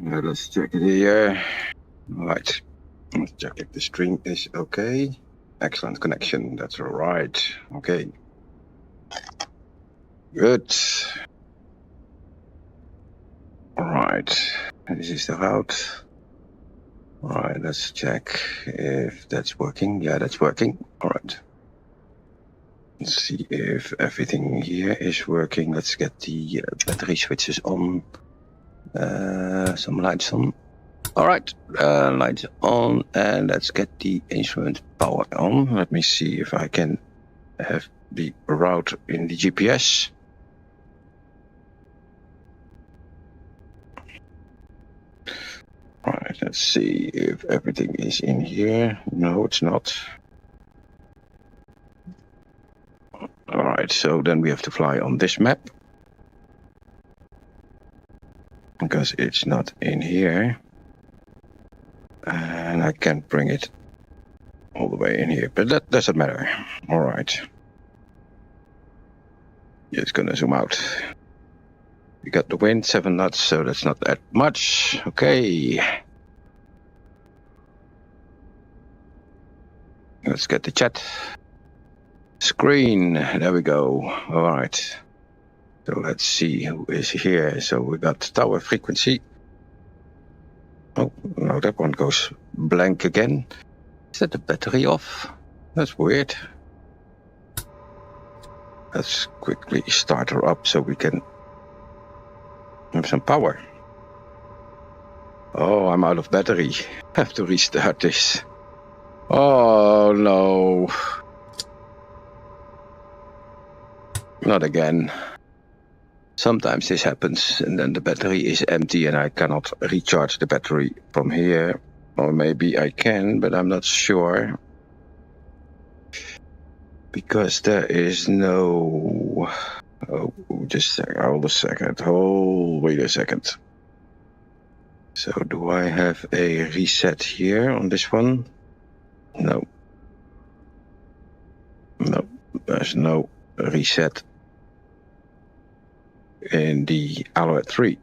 Let's check it here. Right. Let's check if the stream is okay. Excellent connection. That's all right. Okay. Good. All right. This is the route. All right. Let's check if that's working. Yeah, that's working. All right. Let's see if everything here is working. Let's get the battery switches on. Some lights on. All right, lights on, and let's get the instrument power on. Let me see if I can have the route in the GPS. All right, let's see if everything is in here. No, it's not. All right, so then we have to fly on this map because it's not in here. And I can't bring it all the way in here, but that doesn't matter. All right. Just gonna zoom out. We got the wind, 7 knots, so that's not that much. Okay. Let's get the chat screen. There we go. All right. So let's see who is here. So we got tower frequency. Oh, no, that one goes blank again. Is that the battery off? That's weird. Let's quickly start her up so we can have some power. Oh, I'm out of battery. I have to restart this. Oh, no. Not again. Sometimes this happens and then the battery is empty and I cannot recharge the battery from here. Or maybe I can, but I'm not sure. Because there is no... Oh, just a second. Hold a second. Oh, wait a second. So do I have a reset here on this one? No. No, there's no reset in the Alouette 3.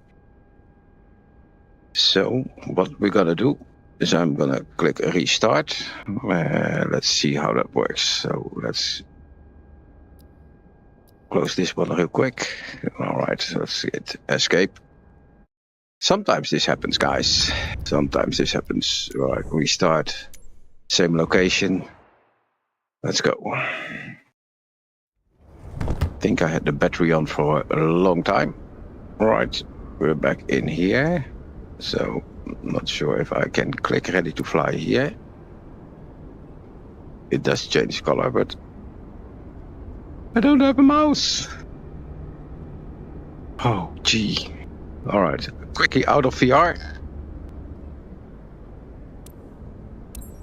So what we're gonna do is I'm gonna click restart. Let's see how that works. So let's close this one real quick. All right, let's hit escape. Sometimes this happens, guys. Sometimes this happens. All right, restart. Same location. Let's go. I think I had the battery on for a long time. All right, we're back in here. So, not sure if I can click ready to fly here. It does change color, but I don't have a mouse. Oh, gee. All right, quickly out of VR.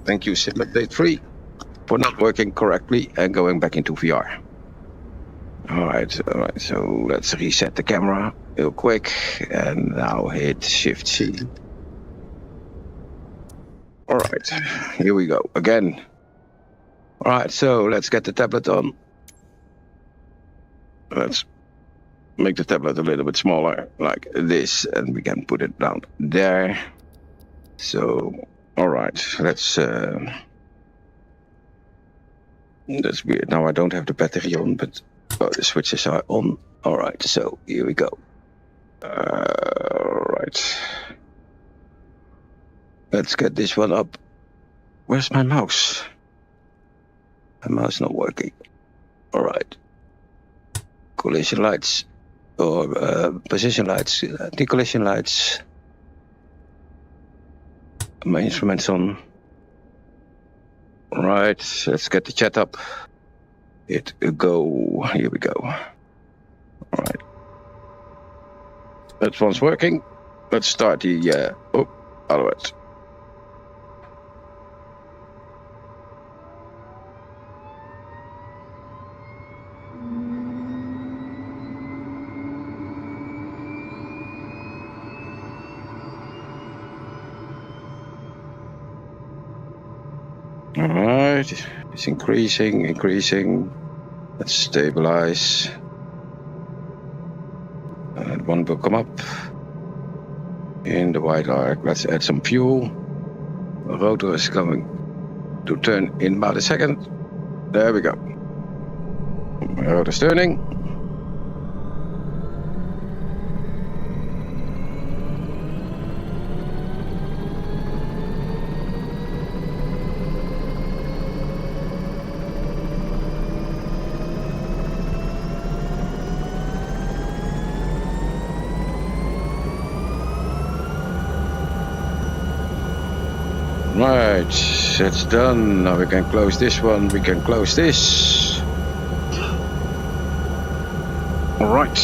Thank you, Sim Update 3, for not working correctly and going back into VR. All right, so let's reset the camera real quick and now hit Shift C. All right, here we go again. All right, so let's get the tablet on. Let's make the tablet a little bit smaller like this and we can put it down there. So, all right, let's... That's weird. Now I don't have the battery on, but oh, the switches are on. All right, so here we go. All right. Let's get this one up. Where's my mouse? My mouse not working. All right. Collision lights or position lights, decollision lights. My instruments on. All right, let's get the chat up. Hit go. Here we go. All right. That one's working. Let's start the Alouette. All right, it's increasing. Let's stabilize. And one will come up. in the white arc. Let's add some fuel. The rotor is going to turn in about a second. There we go. Rotor's turning. Right, that's done. Now we can close this one, we can close this. Alright.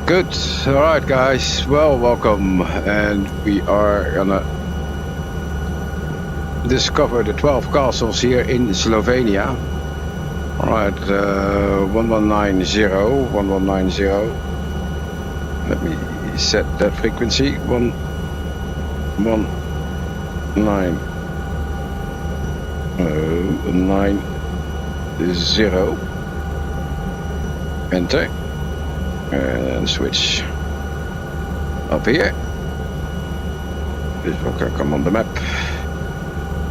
Good. Alright guys, well, welcome. And we are gonna discover the 12 castles here in Slovenia. Alright, 1190, 1190. Let me set that frequency. 11990 enter and switch up here. This will come on the map.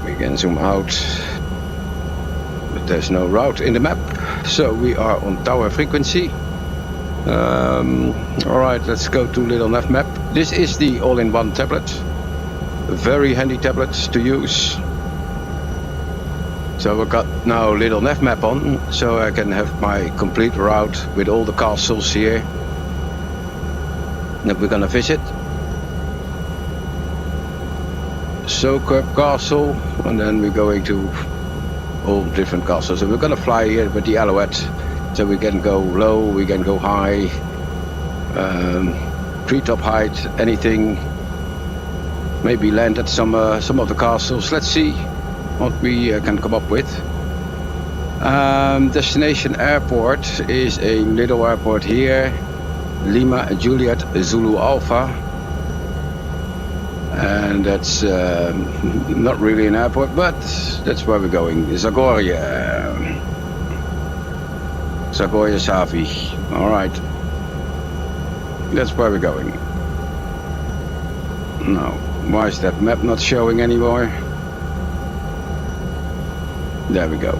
We can zoom out, but there's no route in the map, so we are on tower frequency. Alright, let's go to Little Nav map. This is the all-in-one tablet. A very handy tablet to use. So we've got now Little Nav map on, so I can have my complete route with all the castles here that we're gonna visit. Sokerb Castle, and then we're going to all different castles. So we're gonna fly here with the Alouette, so we can go low, we can go high, treetop height, anything. Maybe land at some of the castles. Let's see what we can come up with. Destination airport is a little airport here. Lima Juliet Zulu Alpha. And that's not really an airport, but that's where we're going. Zagorje. Zagorje Savi. Alright. That's where we're going. Now, why is that map not showing anymore? There we go.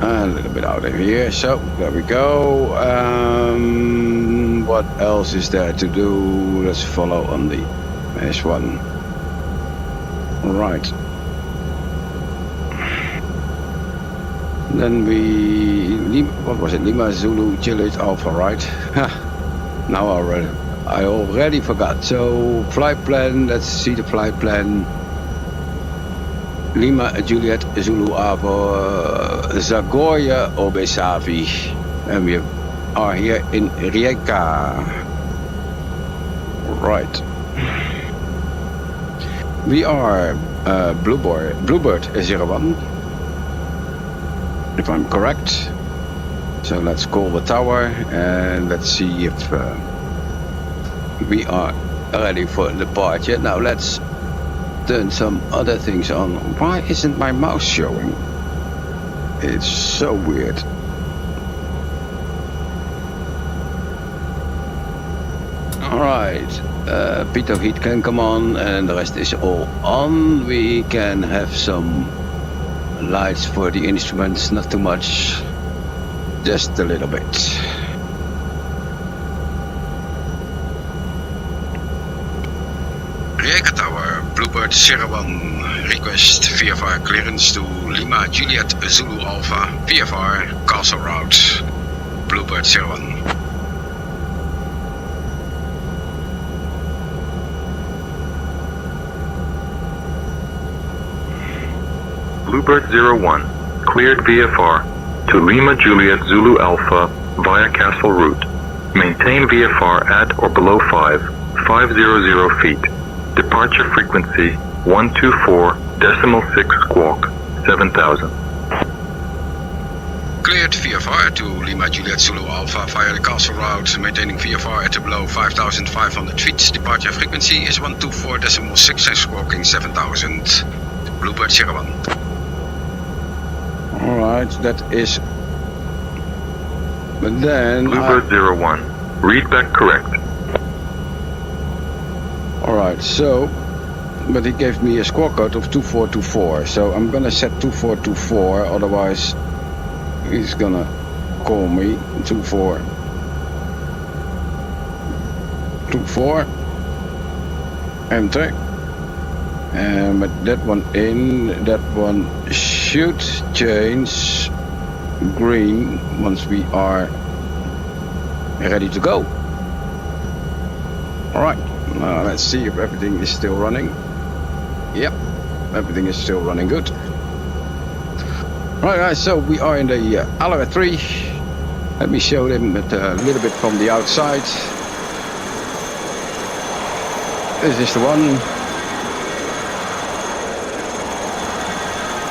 A little bit out of here, so there we go. What else is there to do? Let's follow on the S1. Right. Then what was it? Lima Zulu Juliet Alpha, right? Now I already forgot. So flight plan, let's see the flight plan. Lima Juliet Zulu Alpha, Zagorje Obesavi. And we are here in Rijeka. Right. We are Bluebird 01. If I'm correct. So let's call the tower and let's see if we are ready for departure. Now let's turn some other things on. Why isn't my mouse showing? It's so weird. Alright, pitot heat can come on and the rest is all on. We can have some lights for the instruments, not too much, just a little bit. Rijeka Tower, Bluebird 01, request VFR clearance to Lima Juliet Zulu Alpha, VFR Castle Route, Bluebird 01. Bluebird 01, cleared VFR to Lima Juliet Zulu Alpha via Castle Route. Maintain VFR at or below 500 feet. Departure frequency 124.6 squawk 7000. Cleared VFR to Lima Juliet Zulu Alpha via the Castle Route, maintaining VFR at or below 5,500 feet. Departure frequency is 124.6 and squawking 7000. Bluebird 01. Alright, that is... But then... Bluebird 01. Read back correct. Alright, so... But he gave me a score code of 2424. So I'm gonna set 2424, otherwise he's gonna call me 2424. Enter. And with that one in, that one should change green once we are ready to go. Alright, now let's see if everything is still running. Yep, everything is still running good. Right guys, so we are in the Alloy 3. Let me show them it a little bit from the outside. This is the one.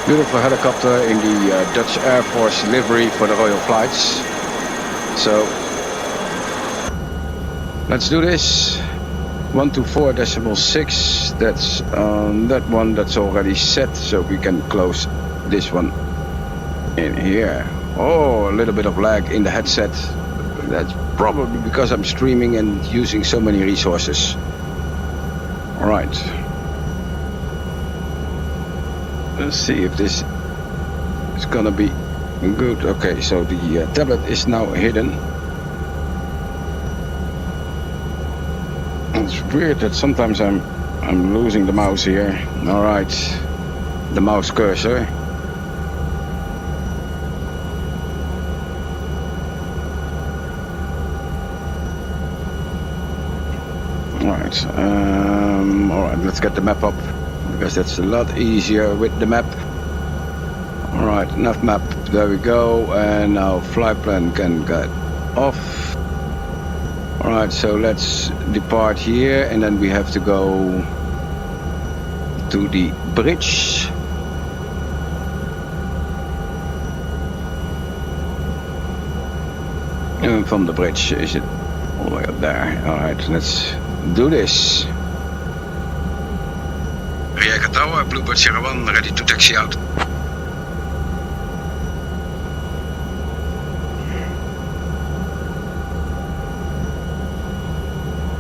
Beautiful helicopter in the Dutch Air Force livery for the Royal Flights. So let's do this. 124.6. That's that one that's already set, so we can close this one in here. Oh, a little bit of lag in the headset. That's probably because I'm streaming and using so many resources. All right. Let's see if this is gonna be good. Okay, so the tablet is now hidden. It's weird that sometimes I'm losing the mouse here. All right, the mouse cursor. All right, let's get the map up, because that's a lot easier with the map. All right, enough map, there we go. And now flight plan can get off. All right, so let's depart here, and then we have to go to the bridge. And from the bridge, is it all the way up there? All right, let's do this. Rijeka Tower, Bluebird 01, ready to taxi out.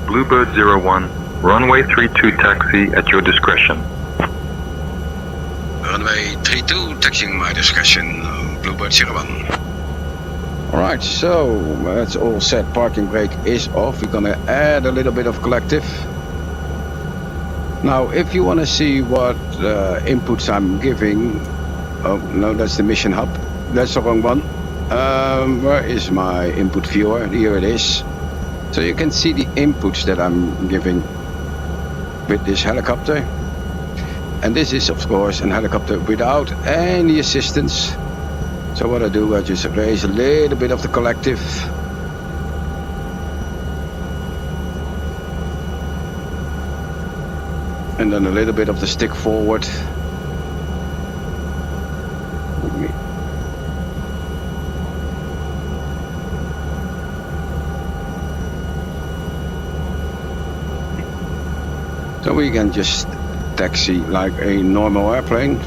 Bluebird 01, runway 32 taxi at your discretion. Runway 32, taxiing my discretion, Bluebird 01. Alright, so that's all set. Parking brake is off. We're gonna add a little bit of collective. Now, if you want to see what inputs I'm giving... Oh, no, that's the mission hub. That's the wrong one. Where is my input viewer? Here it is. So you can see the inputs that I'm giving with this helicopter. And this is, of course, a helicopter without any assistance. So what I do, I just raise a little bit of the collective. And then a little bit of the stick forward. So we can just taxi like a normal airplane.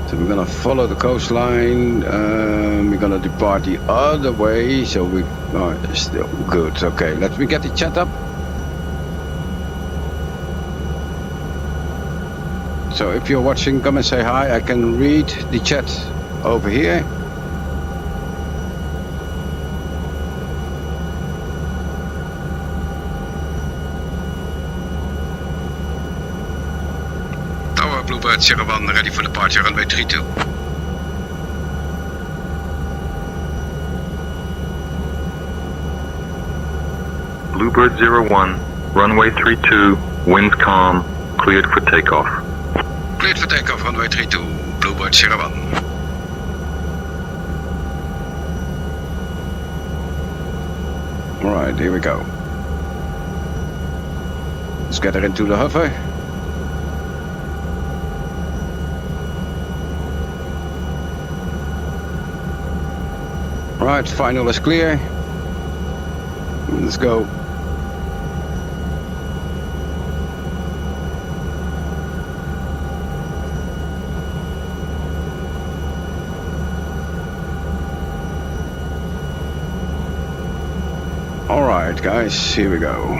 So we're gonna follow the coastline. We're gonna depart the other way. So we are still good. Okay, let me get the chat up. So if you're watching, come and say hi. I can read the chat over here. Bluebird 01, ready for departure, runway 32. Bluebird 01, runway 32, winds calm, cleared for takeoff. Cleared for takeoff, runway 32, Bluebird 01. Alright, here we go. Let's get her into the hover. Right, final is clear. Let's go. Alright guys, here we go.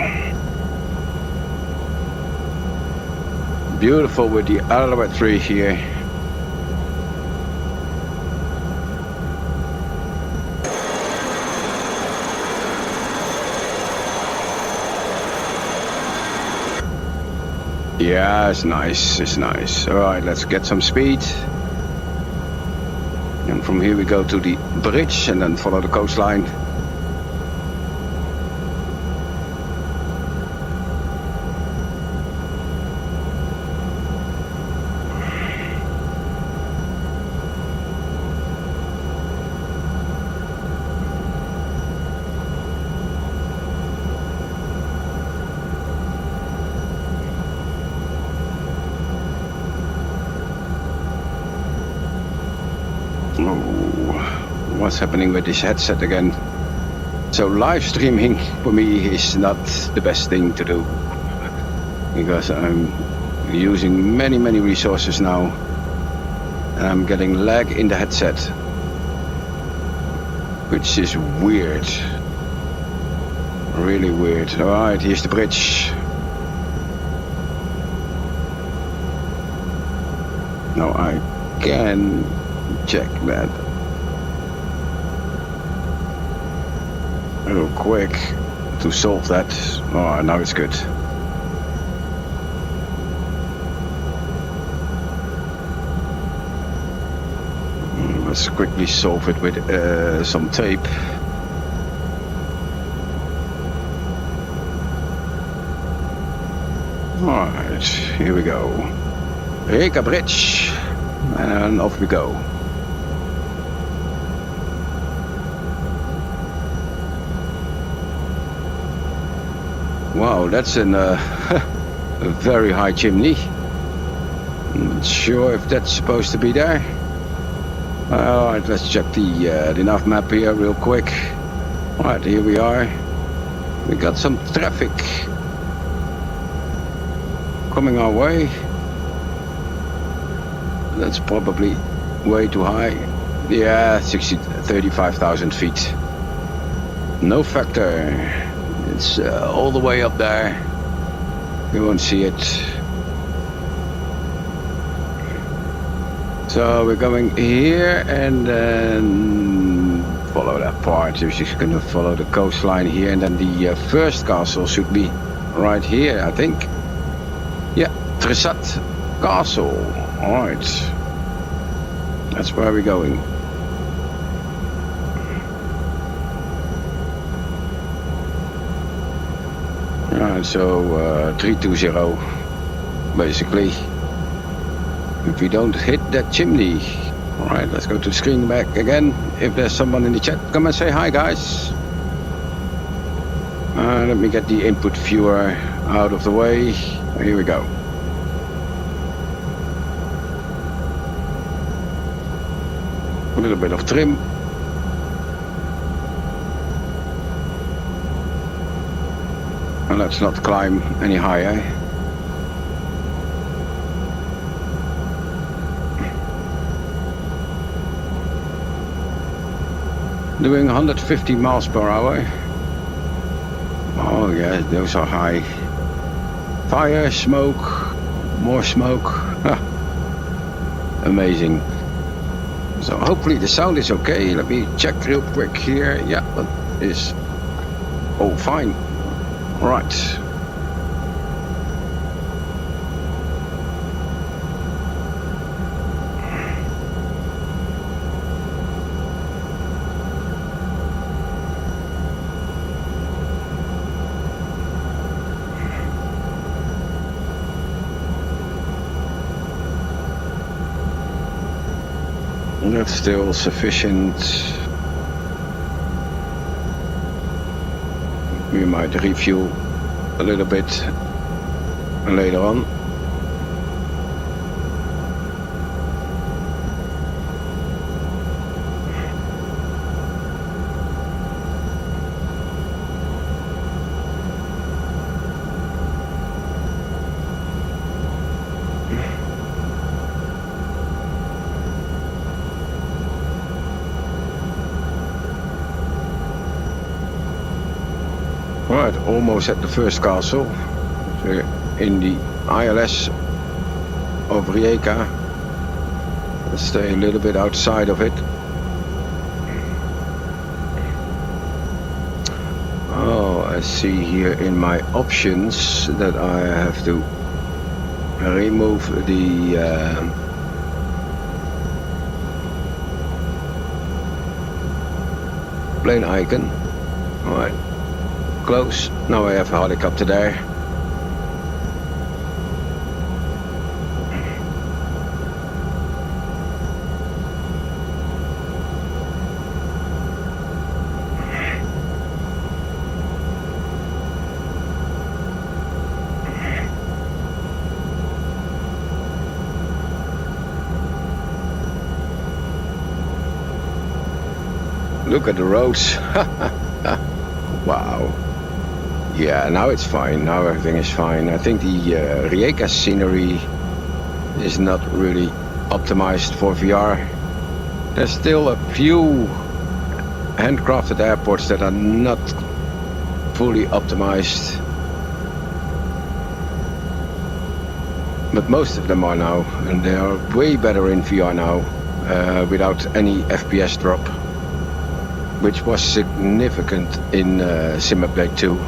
Beautiful with the Alouette 3 here. Yeah, it's nice, it's nice. Alright, let's get some speed. And from here we go to the bridge and then follow the coastline. What's happening with this headset again? So live streaming for me is not the best thing to do, because I'm using many resources now and I'm getting lag in the headset, which is weird, really weird. Alright, here's the bridge. Now I can check that real quick to solve that. Oh, now it's good. Let's quickly solve it with some tape. Alright, here we go. Reka Bridge, and off we go. Wow, that's a very high chimney. I'm not sure if that's supposed to be there. Alright, let's check the nav map here real quick. Alright, here we are. We got some traffic coming our way. That's probably way too high. Yeah, 35,000 feet. No factor. It's all the way up there. You won't see it. So we're going here and then follow that part. We're just going to follow the coastline here, and then the first castle should be right here, I think. Yeah, Tresat Castle. Alright. That's where we're going. So 320 basically, if we don't hit that chimney. Alright, let's go to the screen back again. If there's someone in the chat, come and say hi guys. Let me get the input viewer out of the way. Here we go. A little bit of trim. And let's not climb any higher. Doing 150 miles per hour. Oh yeah, those are high. Fire, smoke, more smoke. Amazing. So hopefully the sound is okay. Let me check real quick here. Yeah, that is all fine. Right. That's still sufficient. We might refuel a little bit later on. almost at the first castle. We're in the ILS of Rijeka. Let's stay a little bit outside of it. Oh, I see here in my options that I have to remove the plane icon. Alright, close. Now I have a helicopter there. Look at the roads. Wow. Yeah, now it's fine. Now everything is fine. I think the Rijeka scenery is not really optimized for VR. There's still a few handcrafted airports that are not fully optimized. But most of them are now, and they are way better in VR now, without any FPS drop, which was significant in Simulate 2.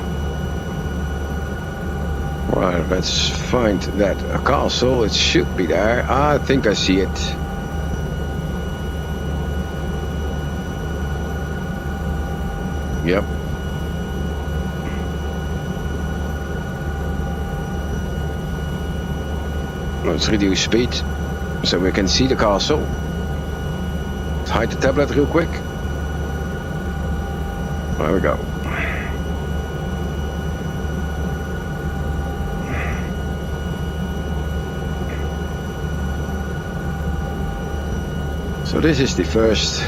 Right, let's find that castle. It should be there. I think I see it. Yep. Let's reduce speed so we can see the castle. Let's hide the tablet real quick. There we go. So this is the first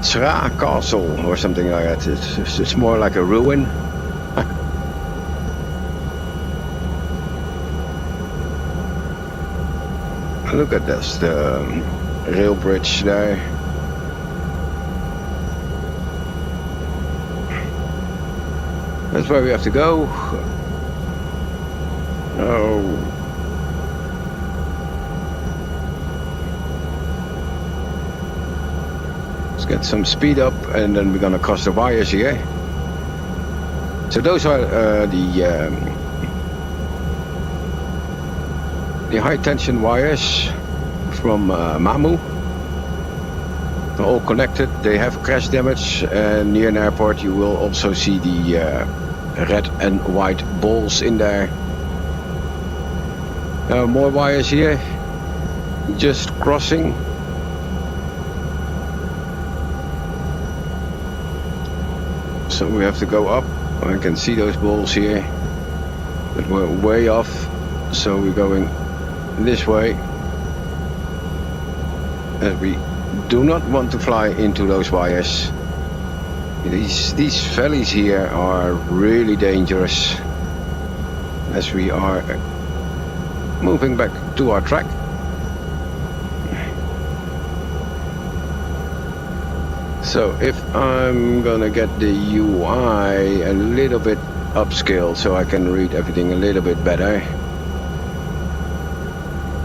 Sra castle or something like that. It's more like a ruin. Look at this, the rail bridge there. That's where we have to go. Oh. Let's get some speed up and then we're gonna cross the wires here. So those are the high tension wires from Mamu. They're all connected. They have crash damage, and near an airport you will also see the red and white balls in there. More wires here, just crossing. So we have to go up. I can see those balls here, but we're way off, so we're going this way, and we do not want to fly into those wires. These valleys here are really dangerous as we are moving back to our track. So if I'm gonna get the UI a little bit upscaled so I can read everything a little bit better,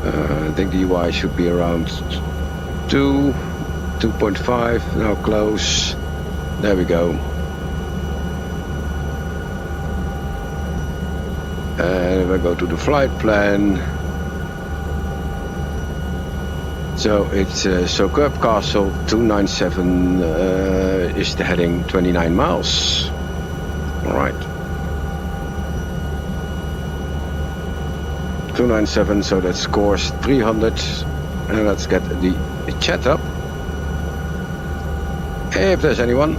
I think the UI should be around 2.5, now close. There we go. And if I go to the flight plan, so it's Sokub Castle 297 is the heading 29 miles. Alright. 297, so that scores 300. And let's get the chat up. If there's anyone.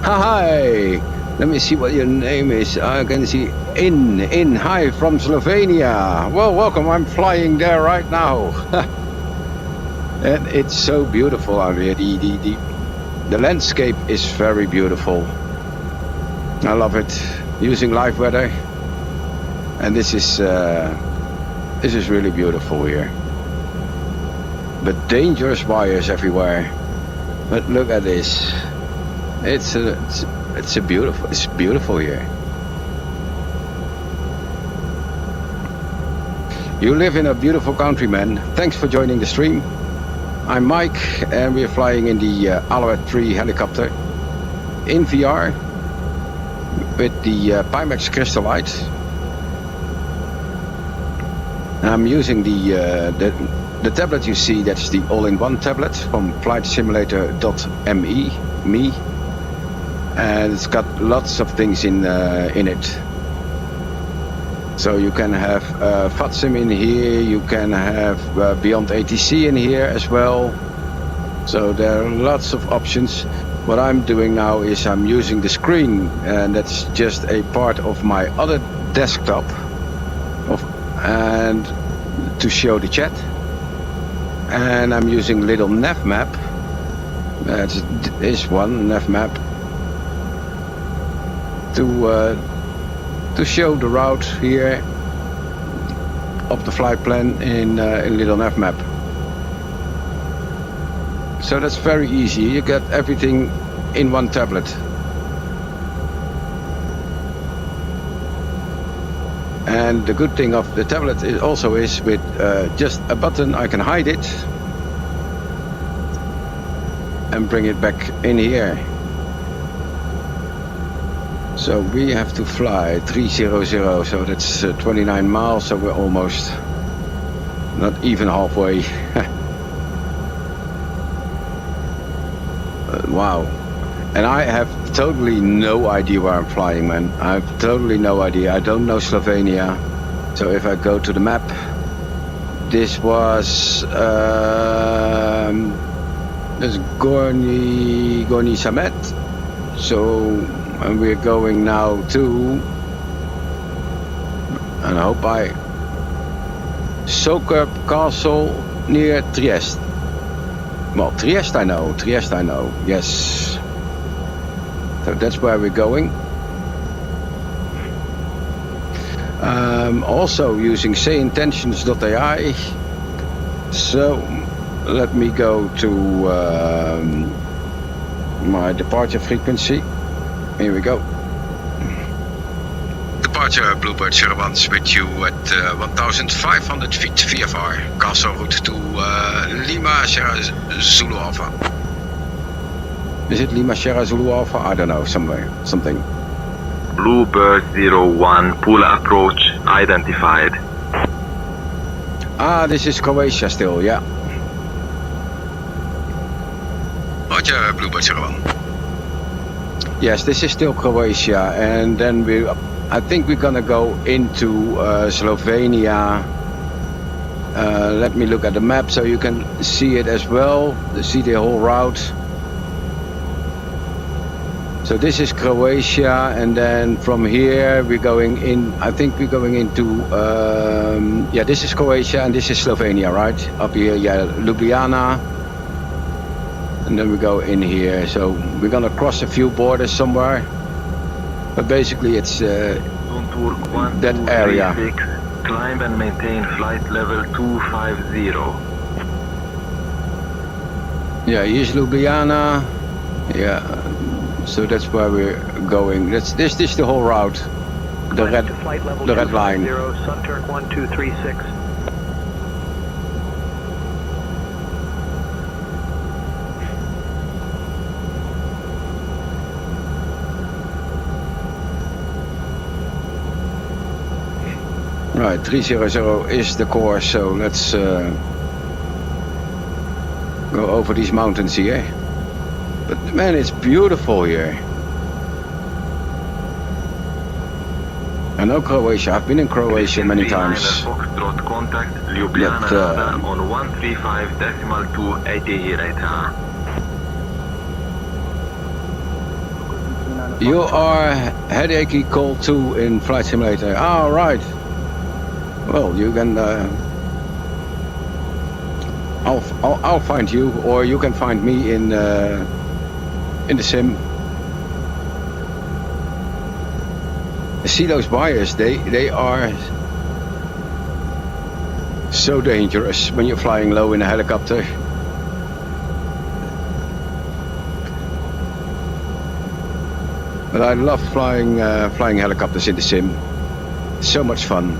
Hi! Let me see what your name is. I can see In. Hi from Slovenia. Well, welcome. I'm flying there right now. And it's so beautiful out here. The landscape is very beautiful. I love it. Using live weather. And this is really beautiful here. But dangerous wires everywhere. But look at this. It's beautiful here. You live in a beautiful country, man. Thanks for joining the stream. I'm Mike, and we're flying in the Alouette 3 helicopter in VR with the Pimax Crystalite. I'm using the tablet you see. That's the all-in-one tablet from flightsimulator.me, and it's got lots of things in it. So you can have VirtualSim in here, you can have Beyond ATC in here as well. So there are lots of options. What I'm doing now is I'm using the screen, and that's just a part of my other desktop, and to show the chat. And I'm using little nav map. That's this one, nav map, to show the route here of the flight plan in little nav map. So that's very easy. You get everything in one tablet. And the good thing of the tablet is also with just a button I can hide it and bring it back in here. So we have to fly 300, so that's 29 miles, so we're almost not even halfway. Wow. And I have totally no idea where I'm flying, man. I have totally no idea. I don't know Slovenia. So if I go to the map, this was this Gornji Samet. So, and we're going now to, and I hope Sokerb Castle near Trieste. Well, Trieste I know, yes. So that's where we're going. Also using sayintentions.ai. So let me go to my departure frequency. Here we go. Departure Bluebird 01 with you at 1,500 feet VFR. Castle route to Lima Sierra Zulu Alpha. Is it Lima Sierra Zulu Alpha? I don't know, something. Bluebird 01, pool approach identified. Ah, this is Croatia still, yeah. Roger, Bluebird 01. Yes, this is still Croatia, and then I think we're gonna go into Slovenia. Let me look at the map so you can see it as well, see the whole route. So this is Croatia, and then from here we're going in, I think we're going into, yeah, this is Croatia and this is Slovenia, right? Up here, yeah, Ljubljana. And then we go in here, so we're gonna cross a few borders somewhere. But basically it's that area. Climb and maintain flight level 250. Yeah, here's Ljubljana. Yeah. So that's where we're going. This is the whole route. The red line. Sunturk 1236. Right, 300 is the course, so let's go over these mountains here. But man, it's beautiful here. I know Croatia. I've been in Croatia many times. Foxtrot contact Ljubljana radar on 135.280. You are headachy call 2 in Flight Simulator. Ah, right. Well, you can. I'll find you, or you can find me in the sim. See those wires? They are so dangerous when you're flying low in a helicopter. But I love flying helicopters in the sim. So much fun.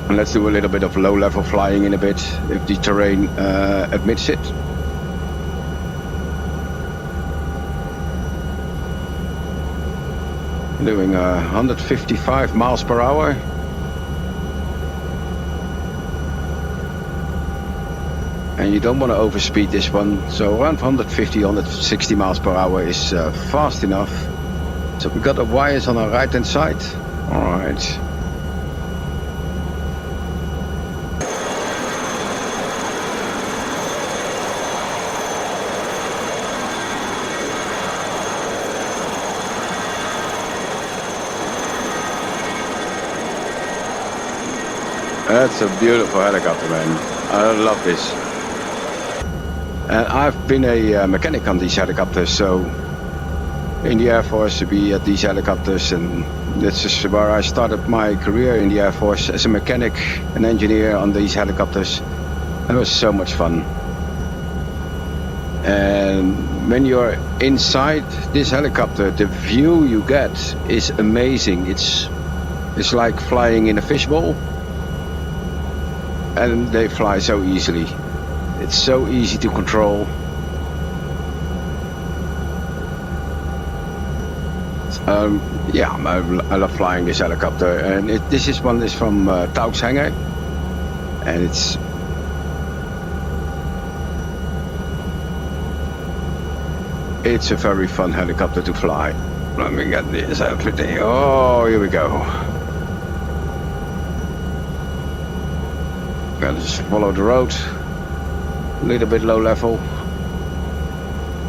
And let's do a little bit of low-level flying in a bit, if the terrain admits it. Doing 155 miles per hour. And you don't want to overspeed this one, so around 150, 160 miles per hour is fast enough. So we got the wires on our right hand side. All right. That's a beautiful helicopter, man. I love this. And I've been a mechanic on these helicopters, so in the Air Force we had these helicopters, and this is where I started my career in the Air Force as a mechanic, an engineer on these helicopters. It was so much fun. And when you're inside this helicopter, the view you get is amazing. It's like flying in a fishbowl. And they fly so easily. It's so easy to control. Yeah, I love flying this helicopter. And this one is from Tauxhanger. And it's a very fun helicopter to fly. Let me get this everything. Oh, here we go. Gotta just follow the road, a little bit low level.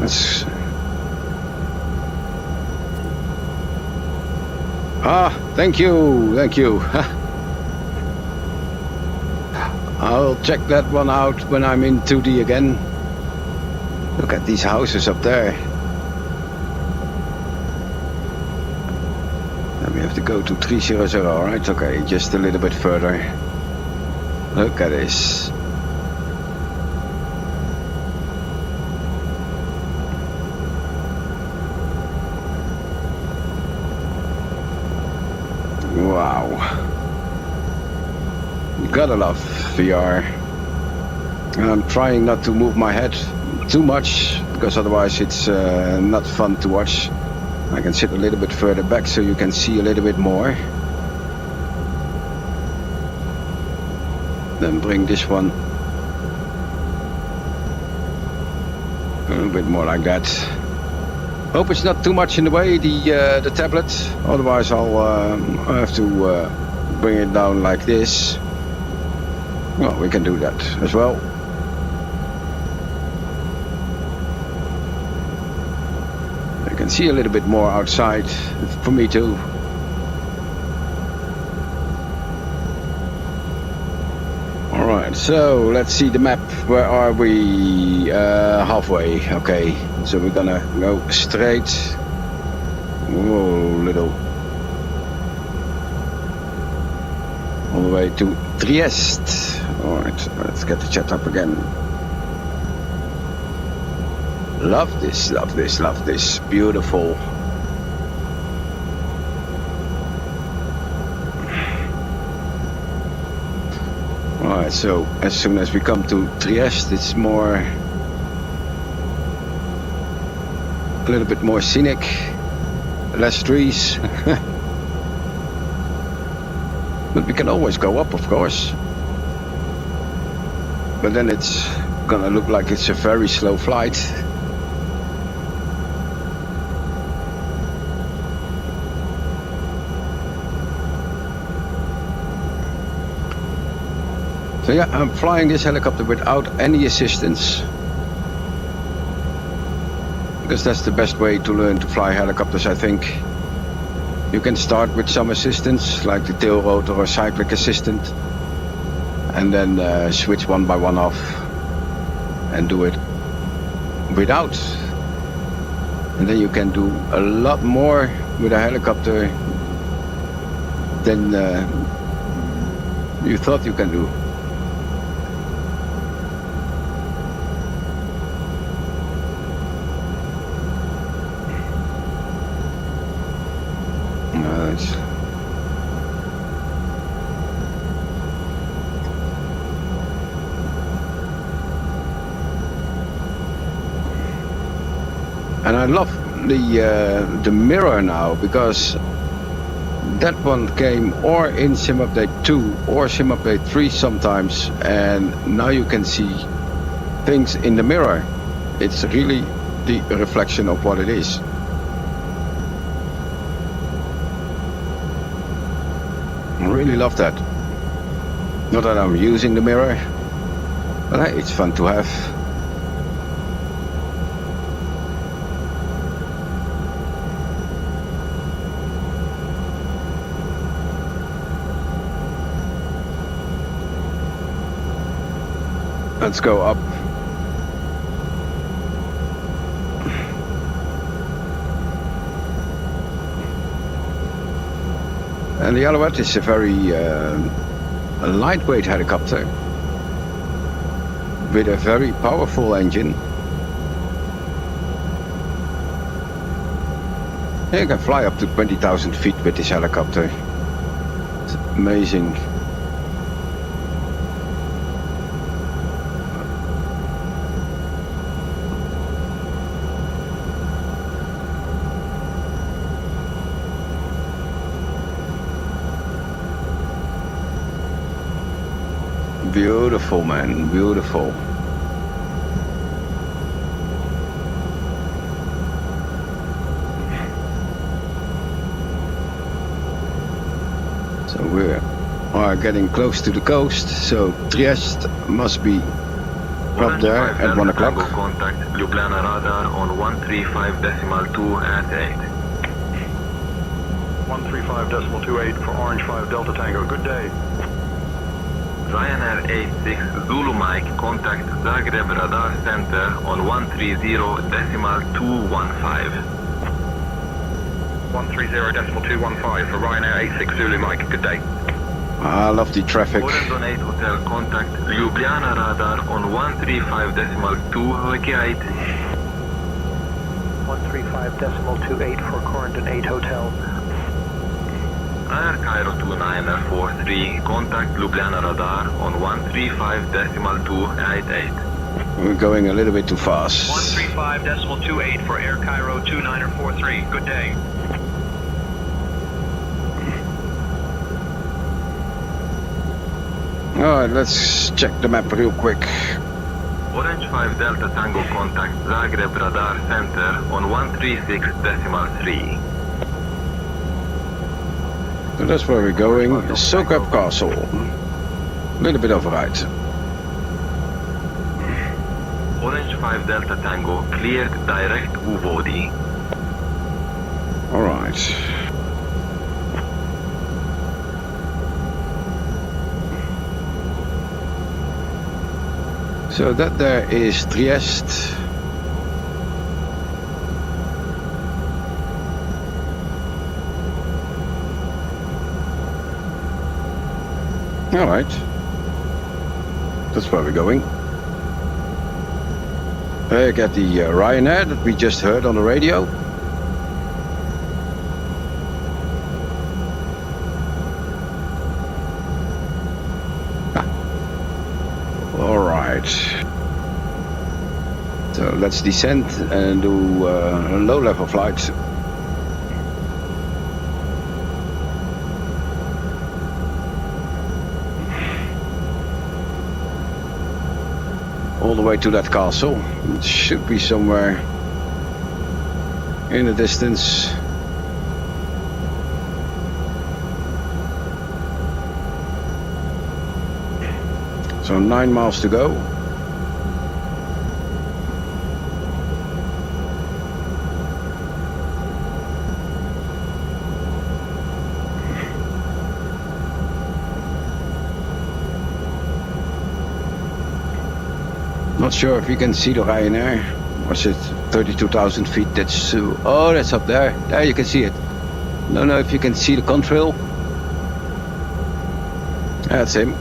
Let's... thank you. I'll check that one out when I'm in 2D again. Look at these houses up there. Then we have to go to 300, alright, okay, just a little bit further. Look at this. Wow. You gotta love VR. And I'm trying not to move my head too much, because otherwise it's not fun to watch. I can sit a little bit further back so you can see a little bit more. Then bring this one a little bit more like that. Hope it's not too much in the way, the tablet. Otherwise I'll have to bring it down like this. Well, we can do that as well. I can see a little bit more outside for me too. Alright, so let's see the map. Where are we? Halfway. Okay, so we're gonna go straight. Whoa, little. All the way to Trieste. Alright, let's get the chat up again. Love this, love this, love this. Beautiful. Alright, so as soon as we come to Trieste, it's more, a little bit more scenic, less trees. But we can always go up, of course. But then it's gonna look like it's a very slow flight. So yeah, I'm flying this helicopter without any assistance. Because that's the best way to learn to fly helicopters, I think. You can start with some assistance, like the tail rotor or cyclic assistant. And then switch one by one off. And do it without. And then you can do a lot more with a helicopter than you thought you can do. Nice. And I love the mirror now, because that one came or in Sim Update 2 or Sim Update 3 sometimes, and now you can see things in the mirror. It's really the reflection of what it is. I really love that. Not that I'm using the mirror, but hey, it's fun to have. Let's go up. And the Alouette is a very lightweight helicopter with a very powerful engine. You can fly up to 20,000 feet with this helicopter. It's amazing. Beautiful, man, beautiful. So we are getting close to the coast, so Trieste must be up there at 1 o'clock. Contact Ljubljana radar on 135.2 at 8. 135.28 for Orange 5 Delta Tango. Good day. Ryanair 86 Zulu Mike, contact Zagreb Radar Center on 130.215. 130.215 for Ryanair 86 Zulu Mike. Good day. I love the traffic. Horizon 8 Hotel, contact Ljubljana Radar on 135.228. 135.28 for Corendon 8 Hotel. Air Cairo 2943, contact Ljubljana Radar on 135.288. We're going a little bit too fast. 135.28 for Air Cairo 2943. Good day. Alright, let's check the map real quick. Orange 5 Delta Tango, contact Zagreb Radar Center on 136.3. So that's where we're going. Sokap Castle. A little bit of a ride. Orange 5 Delta Tango, cleared direct Uvodi. Alright. So that there is Trieste. Alright. That's where we're going. I got the Ryanair that we just heard on the radio. Alright. So let's descend and do low-level flights. All the way to that castle. It should be somewhere in the distance. So 9 miles to go. Not sure if you can see the Ryanair. Was it 32,000 feet? That's oh, that's up there. There you can see it. Don't know if you can see the contrail. That's him.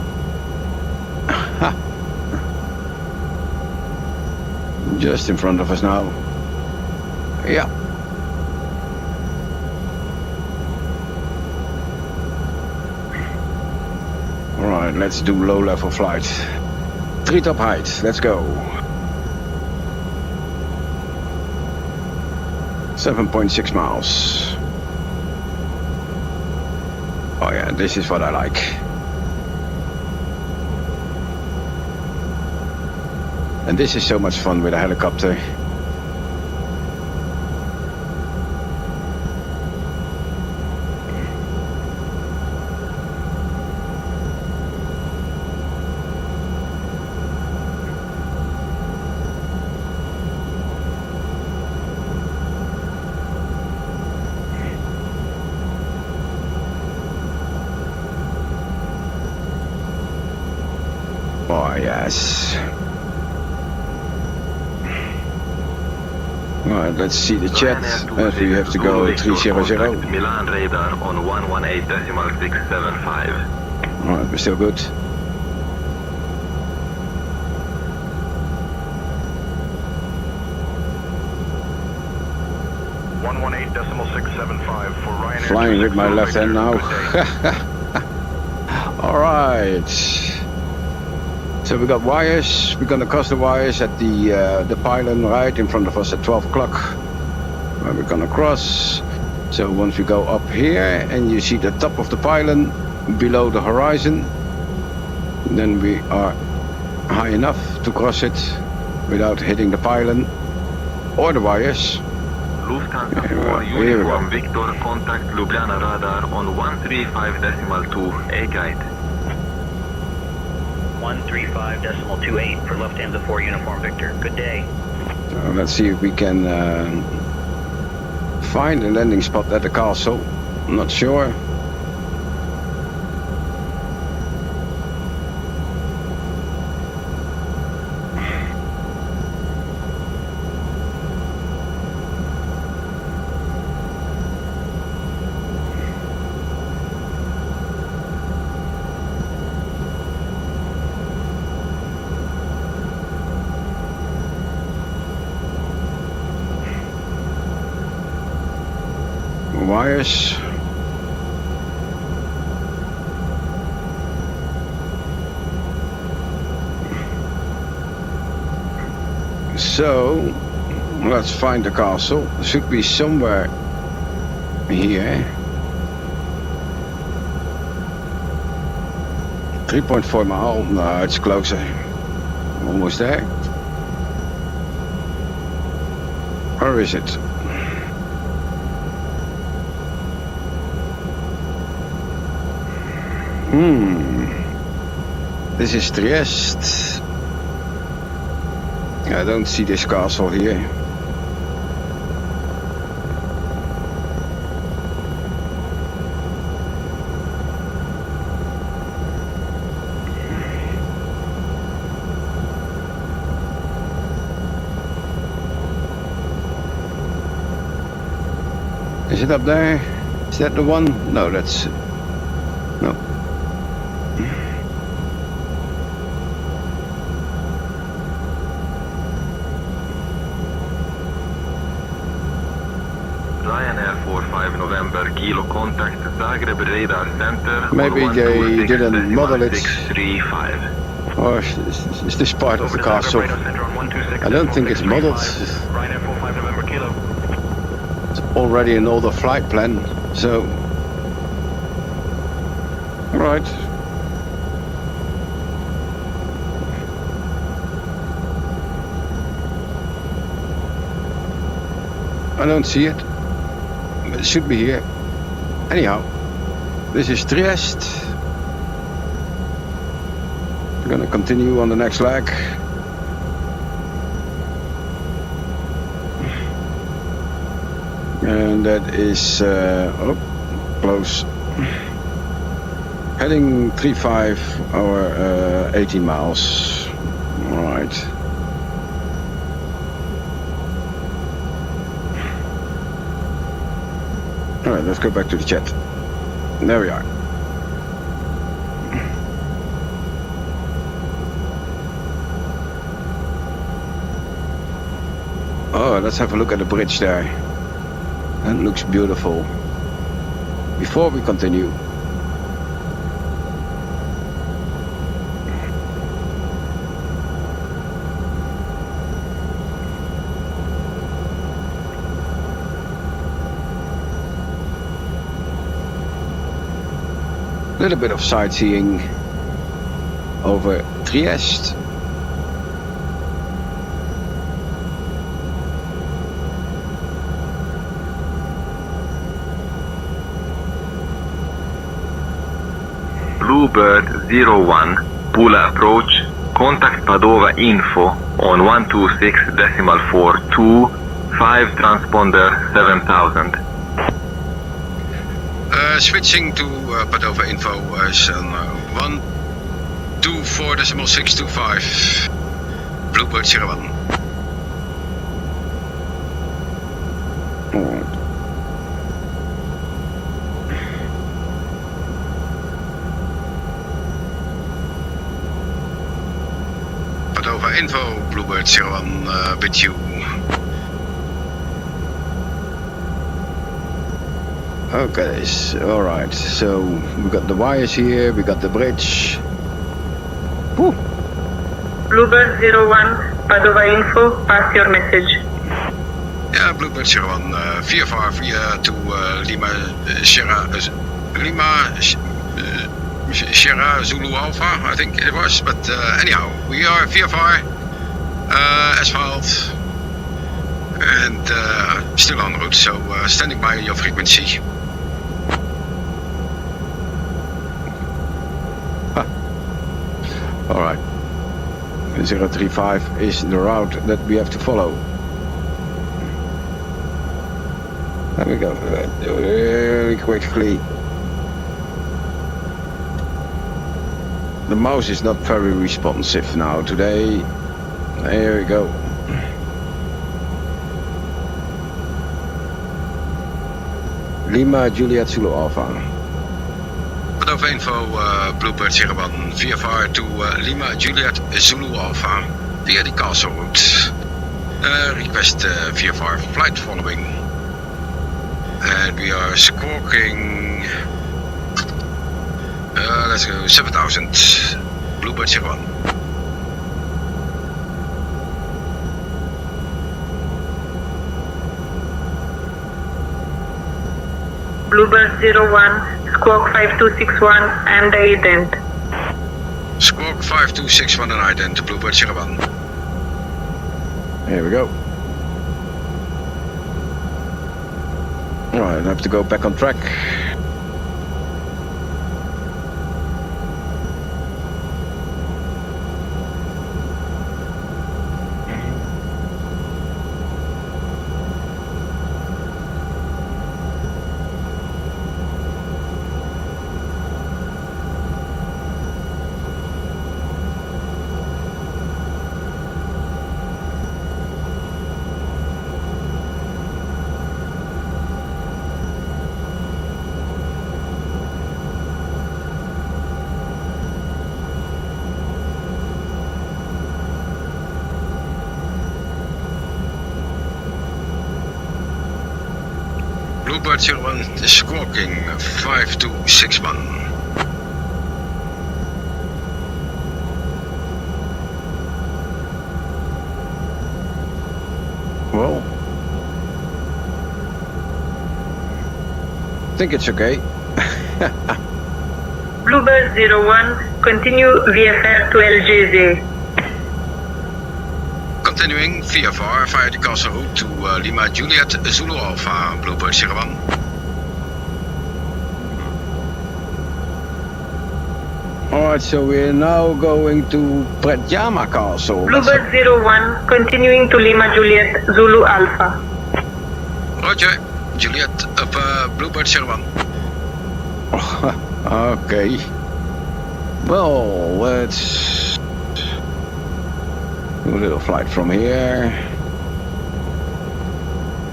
Just in front of us now. Yeah. Alright, let's do low level flight. Treetop height, let's go. 7.6 miles. Oh yeah, this is what I like. And this is so much fun with a helicopter. Oh yes. Alright, let's see the chat. As we have to go 300. Milan radar on 118.675. Alright, we're still good. for Ryanair. Flying with my left hand now. Alright. So we got wires. We're gonna cross the wires at the pylon right in front of us at 12 o'clock. Where we're gonna cross. So once we go up here and you see the top of the pylon below the horizon, then we are high enough to cross it without hitting the pylon or the wires. Lufthansa 4 Uniform Victor, contact Ljubljana radar on 135.2, A-guide. 135.28 for Lufthansa 4 Uniform Victor. Good day. So let's see if we can find a landing spot at the castle. I'm not sure. Wires. So let's find the castle. It should be somewhere here. 3.4 mile. No, it's closer. Almost there. Where is it? This is Trieste. I don't see this castle here. Is it up there? Is that the one? No, that's... No. Ryanair 45 November, Kilo contact Zagreb Radar Center. Maybe they didn't model it. 635. Or is this part of the castle? I don't think it's modeled. Ryanair 45 November Kilo. It's already an older flight plan, so... Right. I don't see it. It should be here. Anyhow, this is Trieste. We're gonna continue on the next leg. And that is close. Heading 35 or 18 miles. All right. Alright, let's go back to the chat. There we are. Oh, let's have a look at the bridge there. That looks beautiful. Before we continue, little bit of sightseeing over Trieste. Bluebird 01, Pula approach, contact Padova info on 126.42, 5 transponder 7000. Switching to Padova info is 124.625, Bluebird 01. Padova info, Bluebird 01 with you. Okay, all right. So we got the wires here. We got the bridge. Woo. Bluebird 01, Padova info. Pass your message. Yeah, Bluebird 01, VFR via to Lima Sierra Zulu Alpha, I think it was. But anyhow, we are VFR, asphalt, and still en route. So standing by your frequency. All right. 035 is the route that we have to follow. There we go. Very quickly. The mouse is not very responsive now today. There we go. Lima Juliet Zulu Alpha. Padova info, Bluebird 01, VFR to Lima Juliet Zulu Alpha via the castle route. Request VFR flight following. And we are squawking. Let's go 7000, Bluebird 01. Bluebird 01, squawk 5261 and the ident. Squawk 5261 and ident, Bluebird 01. Here we go. Alright, I have to go back on track. Bluebird 01 is squawking 5261. Well, I think it's okay. Bluebird 01, continue VFR to LJZ. Continuing VFR via the castle route to Lima Juliet Zulu Alpha, Bluebird 01. Alright, so we're now going to Predjama Castle. Bluebird 01, continuing to Lima Juliet Zulu Alpha. Roger, Juliet up Bluebird 01. Okay. Well, let's do a little flight from here.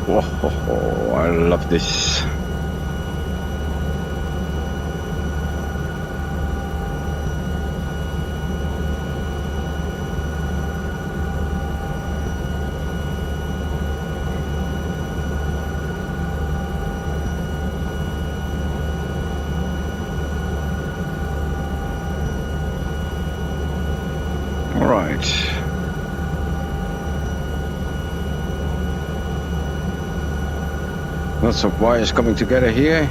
Whoa, I love this. All right. Lots of wires coming together here.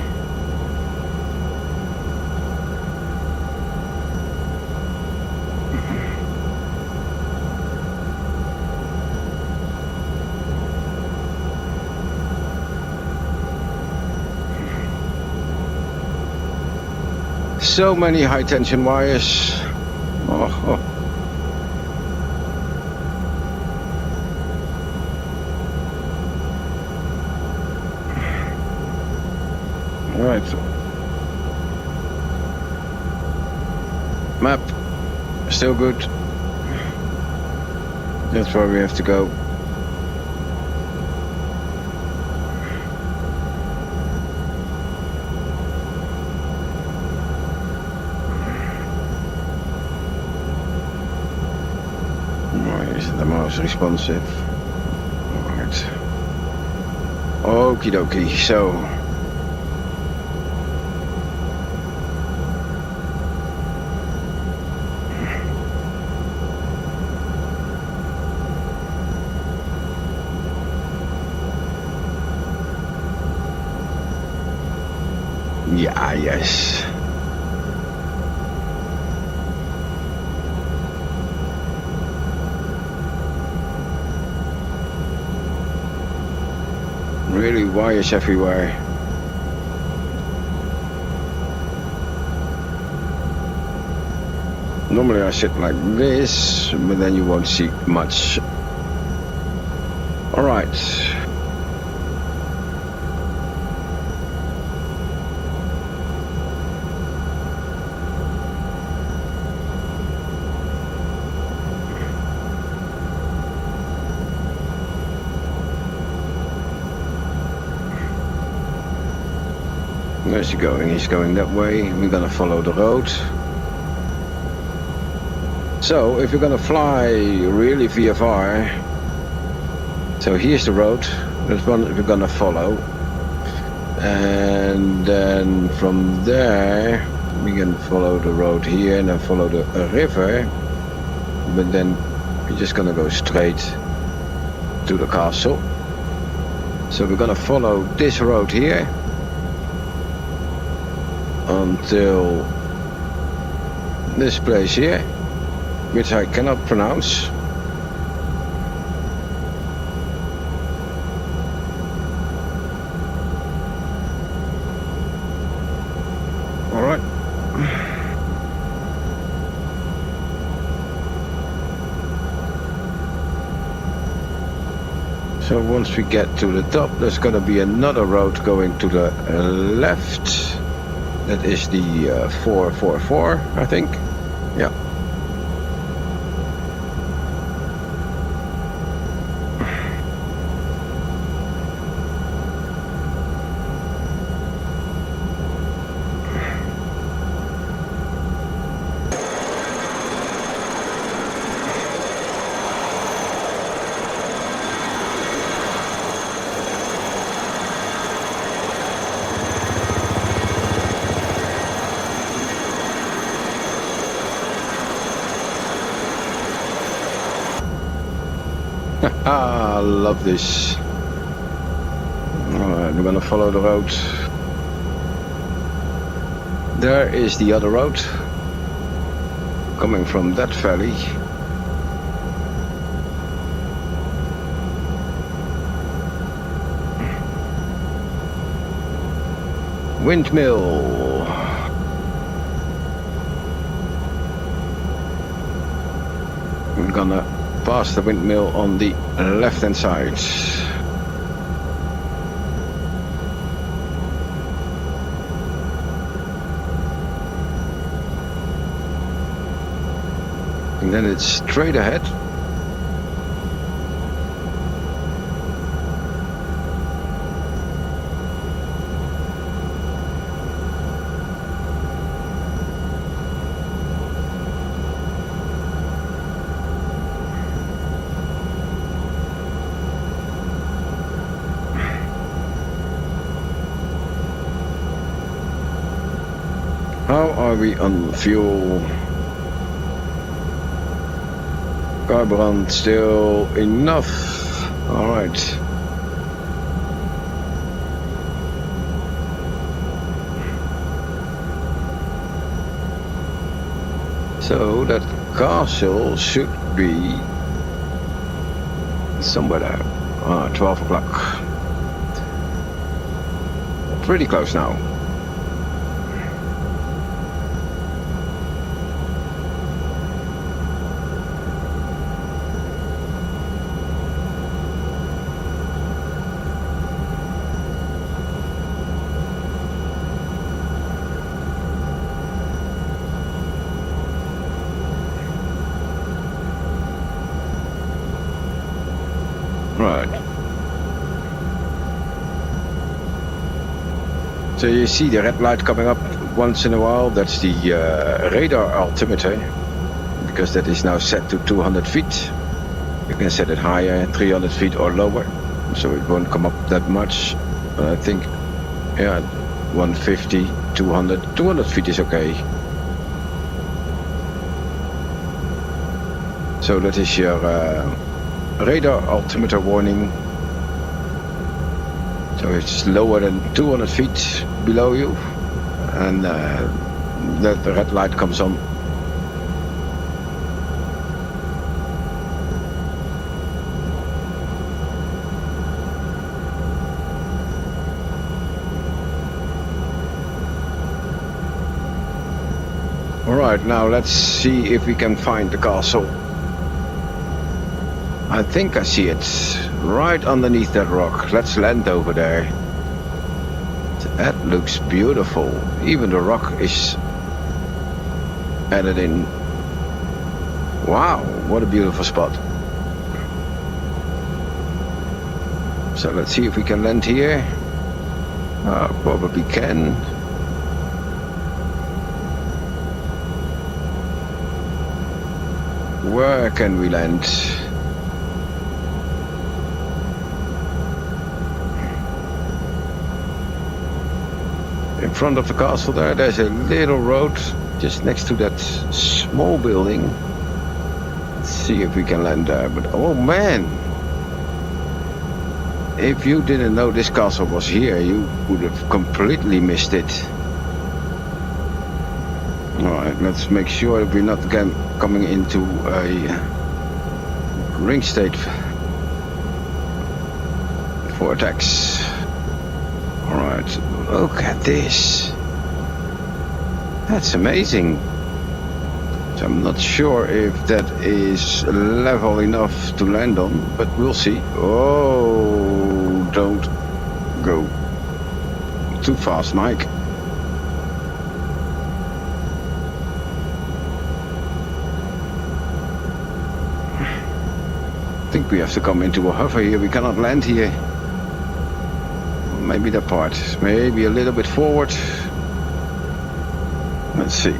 So many high tension wires. Oh. Right. Map. Still good. That's where we have to go. Why isn't the mouse responsive? Alright. Okie dokie, so. Yeah, yes. Really wires everywhere. Normally I sit like this, but then you won't see much. Alright. Where's he going? He's going that way. We're gonna follow the road. So if you're gonna fly really VFR, so here's the road. That's one we're gonna follow, and then from there we can follow the road here and then follow the river. But then we're just gonna go straight to the castle. So we're gonna follow this road here until this place here, which I cannot pronounce. Alright. So once we get to the top, there's gonna be another road going to the left. That is the 444, I think. Yeah. I love this. Alright, we're gonna follow the road. There is the other road coming from that valley. Windmill. We're gonna pass the windmill on the left hand side. And then it's straight ahead. How are we on fuel? Carburant still enough. All right. So that castle should be somewhere there. 12 o'clock. Pretty close now. So you see the red light coming up once in a while. That's the radar altimeter, because that is now set to 200 feet. You can set it higher, 300 feet or lower, so it won't come up that much. But I think, yeah, 150, 200, 200 feet is okay. So that is your radar altimeter warning. So it's lower than 200 feet below you, and the red light comes on. Alright, now let's see if we can find the castle. I think I see it right underneath that rock. Let's land over there. That looks beautiful. Even the rock is added in. Wow, what a beautiful spot. So let's see if we can land here. Probably can. Where can we land? In front of the castle there's a little road just next to that small building. Let's see if we can land there. But oh man, if you didn't know this castle was here, you would have completely missed it. Alright, let's make sure that we're not again coming into a ring state for attacks. Alright, look at this. That's amazing. So I'm not sure if that is level enough to land on, but we'll see. Oh, don't go too fast, Mike. I think we have to come into a hover here. We cannot land here. Maybe that part. Maybe a little bit forward. Let's see.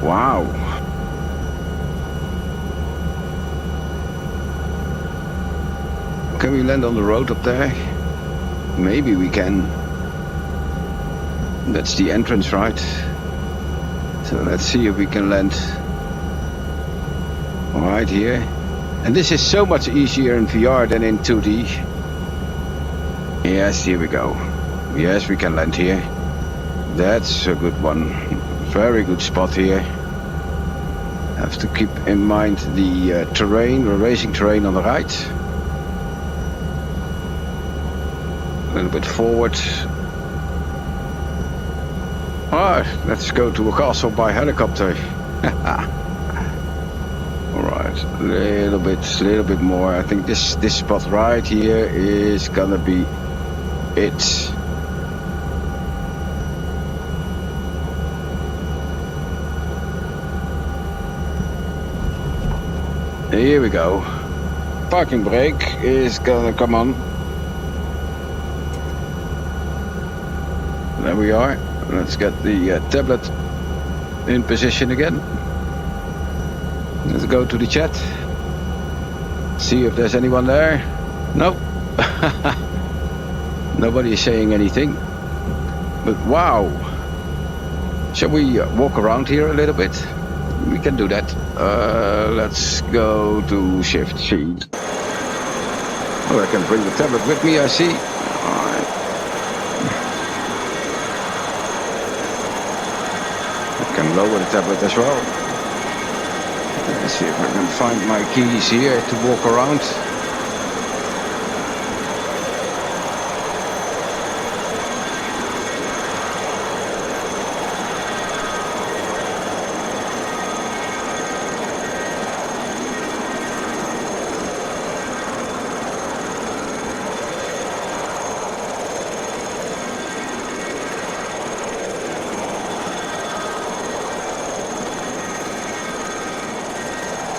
Wow. Can we land on the road up there? Maybe we can. That's the entrance, right? So let's see if we can land right here. And this is so much easier in VR than in 2D. Yes, here we go. Yes, we can land here. That's a good one. Very good spot here. Have to keep in mind the terrain, the racing terrain on the right. A little bit forward. Alright, let's go to a castle by helicopter. Alright, a little bit more. I think this spot right here is gonna be it. Here we go. Parking brake is gonna come on. There we are. Let's get the tablet in position again. Let's go to the chat. See if there's anyone there. Nope. Nobody is saying anything. But wow. Shall we walk around here a little bit? We can do that. Let's go to Shift C. Oh, I can bring the tablet with me, I see. Alright. I can lower the tablet as well. Let's see if I can find my keys here to walk around.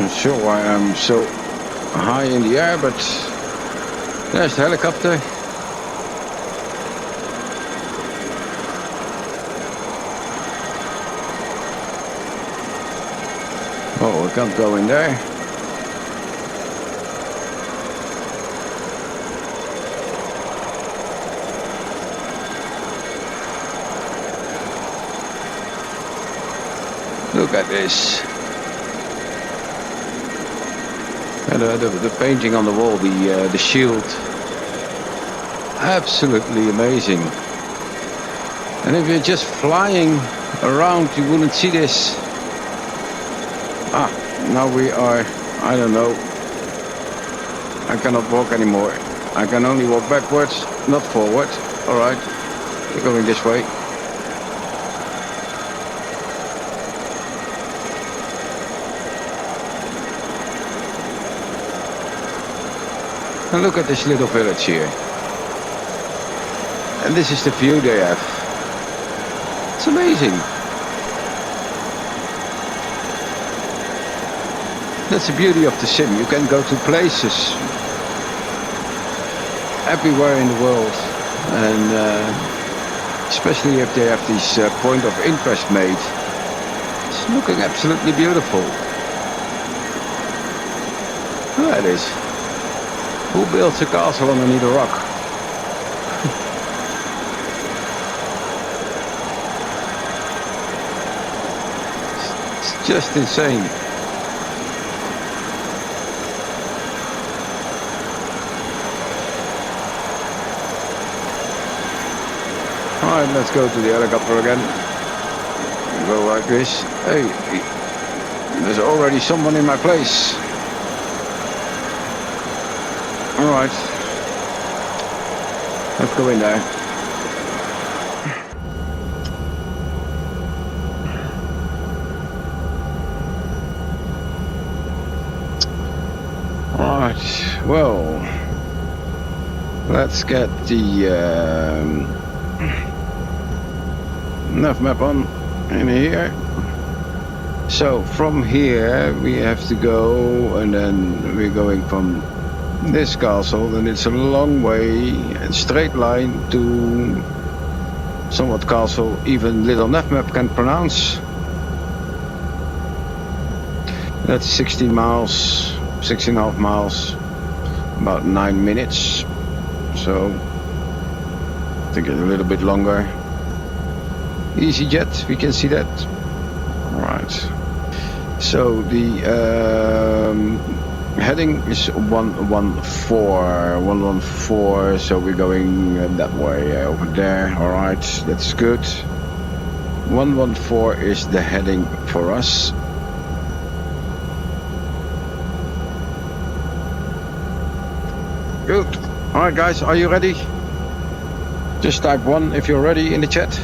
Not sure why I'm so high in the air, but there's the helicopter. Oh, we can't go in there. Look at this. And the painting on the wall, the shield. Absolutely amazing. And if you're just flying around, you wouldn't see this. Ah, now we are, I don't know. I cannot walk anymore. I can only walk backwards, not forward. Alright, we're going this way. And look at this little village here. And this is the view they have. It's amazing. That's the beauty of the sim. You can go to places everywhere in the world. And especially if they have this point of interest made. It's looking absolutely beautiful. There it is. Who builds a castle underneath a rock? It's just insane. Alright, let's go to the helicopter again. Go like this. Hey, there's already someone in my place. Alright, let's go in there. Alright, well, let's get the nav map on in here. So from here we have to go, and then we're going from this castle, and it's a long way, a straight line to somewhat castle even little nav map can pronounce. That's 16 miles, 16.5 miles, about 9 minutes. So I think it's a little bit longer. EasyJet, we can see that. Right. So the heading is 114, so we're going that way over there. Alright, that's good. 114 is the heading for us. Good. Alright guys, are you ready? Just type 1 if you're ready in the chat.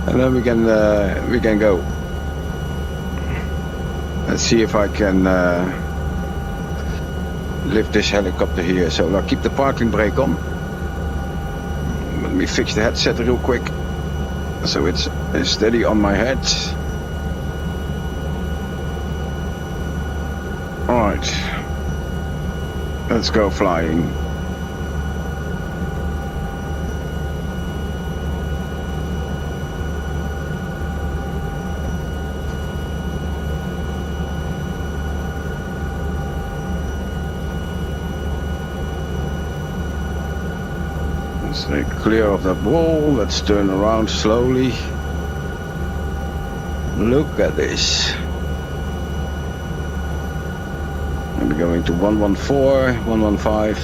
And then we can go. Let's see if I can lift this helicopter here. So I'll keep the parking brake on. Let me fix the headset real quick, so it's steady on my head. Alright, let's go flying. Stay clear of that wall. Let's turn around slowly. Look at this. And we're going to 114, 115.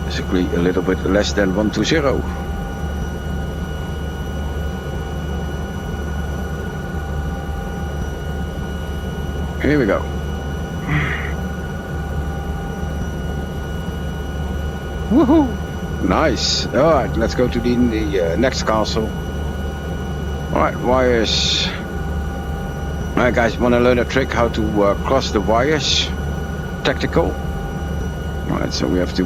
Basically a little bit less than 120. Here we go. Woohoo! Nice. Alright, let's go to the next castle. Alright, wires. Alright guys, want to learn a trick how to cross the wires? Tactical. Alright, so we have to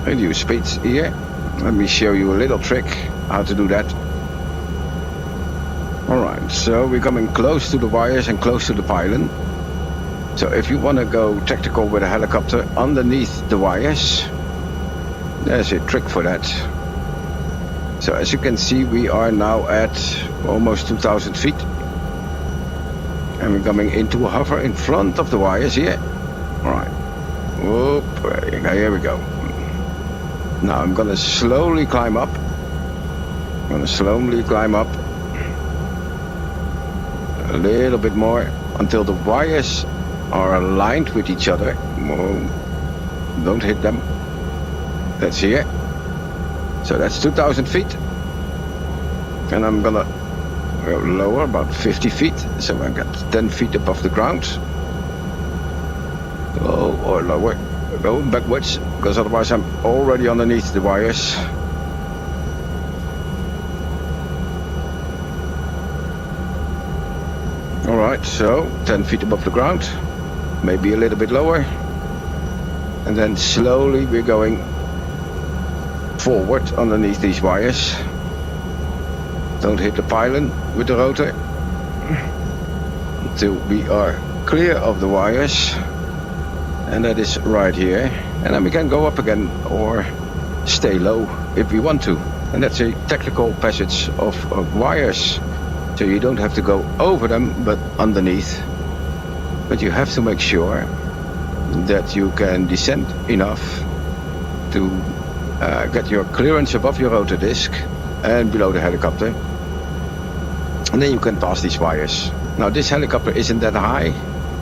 reduce speeds here. Let me show you a little trick how to do that. Alright, so we're coming close to the wires and close to the pylon. So if you want to go tactical with a helicopter underneath the wires, there's a trick for that. So as you can see, we are now at almost 2,000 feet. And we're coming into a hover in front of the wires here. All right. Whoop, here we go. Now I'm gonna slowly climb up. I'm gonna slowly climb up. A little bit more until the wires are aligned with each other. Whoa. Don't hit them. That's here. So that's 2,000 feet. And I'm gonna go lower, about 50 feet. So I got 10 feet above the ground. Oh, or lower. Go backwards, because otherwise I'm already underneath the wires. Alright, so 10 feet above the ground. Maybe a little bit lower. And then slowly we're going forward underneath these wires. Don't hit the pylon with the rotor until we are clear of the wires, and that is right here. And then we can go up again or stay low if we want to, and that's a technical passage of wires, so you don't have to go over them but underneath. But you have to make sure that you can descend enough to get your clearance above your rotor disc and below the helicopter, and then you can pass these wires. Now this helicopter isn't that high,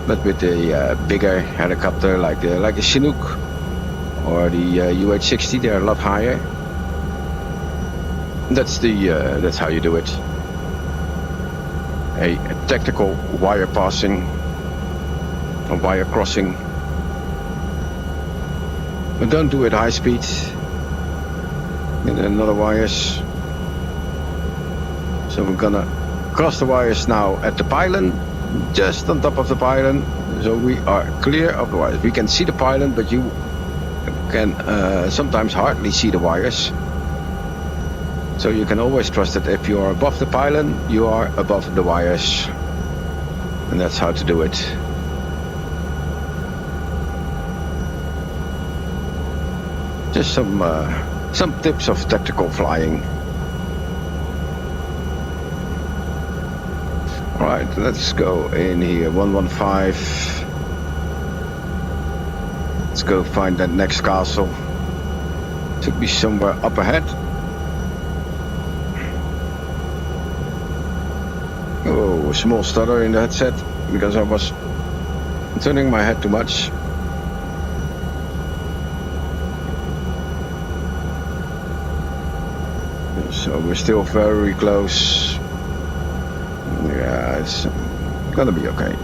but with the bigger helicopter like a Chinook or the UH-60, they're a lot higher. That's how you do it. A tactical wire passing, a wire crossing. But don't do it high speed. And another wires. So we're gonna cross the wires now at the pylon, just on top of the pylon. So we are clear of the wires. We can see the pylon, but you can sometimes hardly see the wires. So you can always trust that if you are above the pylon, you are above the wires. And that's how to do it. Just some tips of tactical flying. Alright, let's go in here, 115. Let's go find that next castle. Should be somewhere up ahead. Oh, a small stutter in the headset because I was turning my head too much. So we're still very close. Yeah, it's gonna be okay.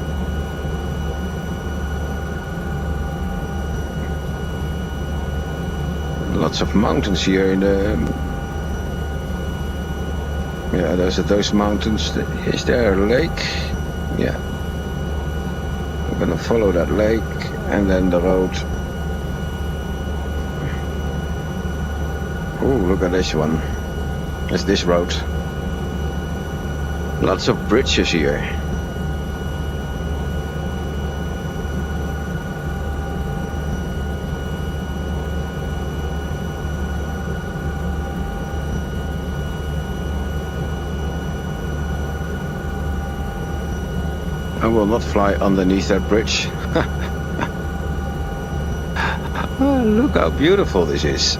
Lots of mountains here in the... Yeah, those mountains. Is there a lake? Yeah. I'm gonna follow that lake and then the road. Oh, look at this one. It's this road. Lots of bridges here. I will not fly underneath that bridge. Oh, look how beautiful this is.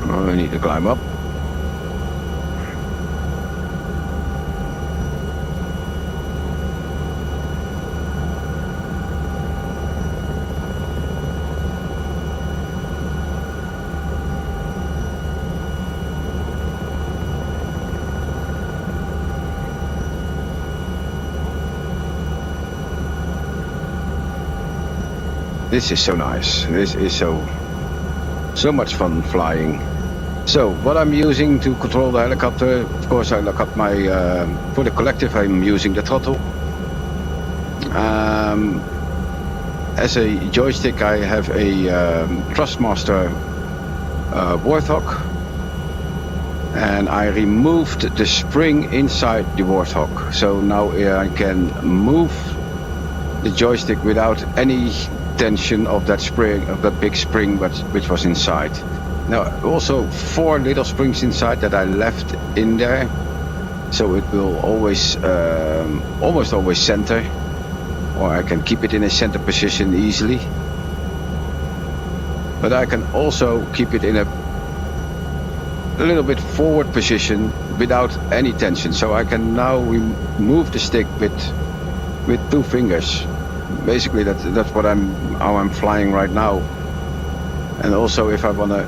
I need to climb up. This is so nice. This is so much fun flying. So what I'm using to control the helicopter, of course I look up my, for the collective I'm using the throttle. As a joystick I have a Thrustmaster Warthog, and I removed the spring inside the Warthog. So now I can move the joystick without any tension of that spring, of that big spring, which was inside. Now also 4 little springs inside that I left in there, so it will always, almost always center, or I can keep it in a center position easily. But I can also keep it in a little bit forward position without any tension. So I can now move the stick with 2 fingers. Basically, that's what how I'm flying right now. And also, if I wanna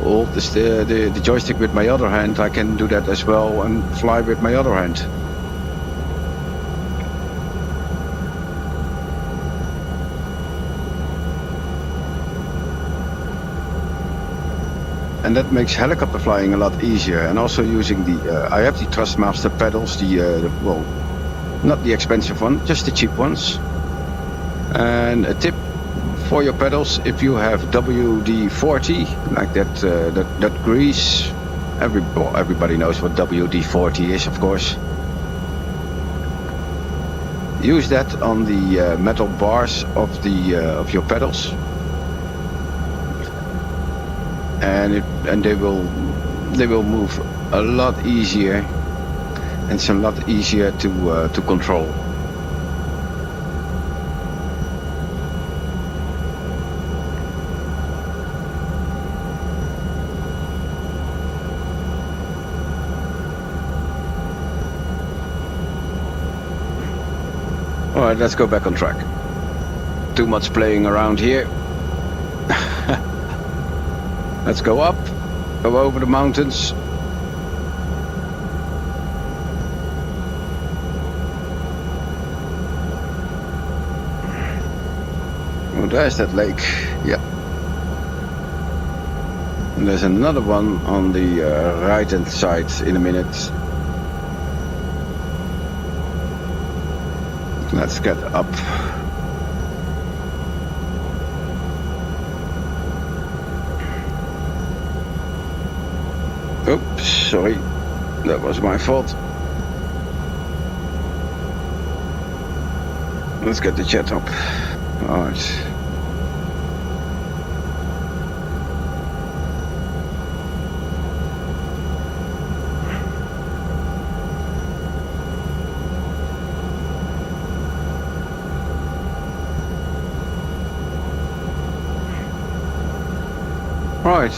hold the joystick with my other hand, I can do that as well and fly with my other hand. And that makes helicopter flying a lot easier. And also using I have the Thrustmaster pedals, well, not the expensive one, just the cheap ones. And a tip for your pedals, if you have WD-40, like that grease, everybody knows what WD-40 is, of course. Use that on the metal bars of your pedals. And they will move a lot easier, and it's a lot easier to control. All right, let's go back on track. Too much playing around here. Let's go up, go over the mountains. Oh, there's that lake. Yeah. And there's another one on the right hand side in a minute. Let's get up. Oops, sorry, that was my fault. Let's get the jet up. All right. Right.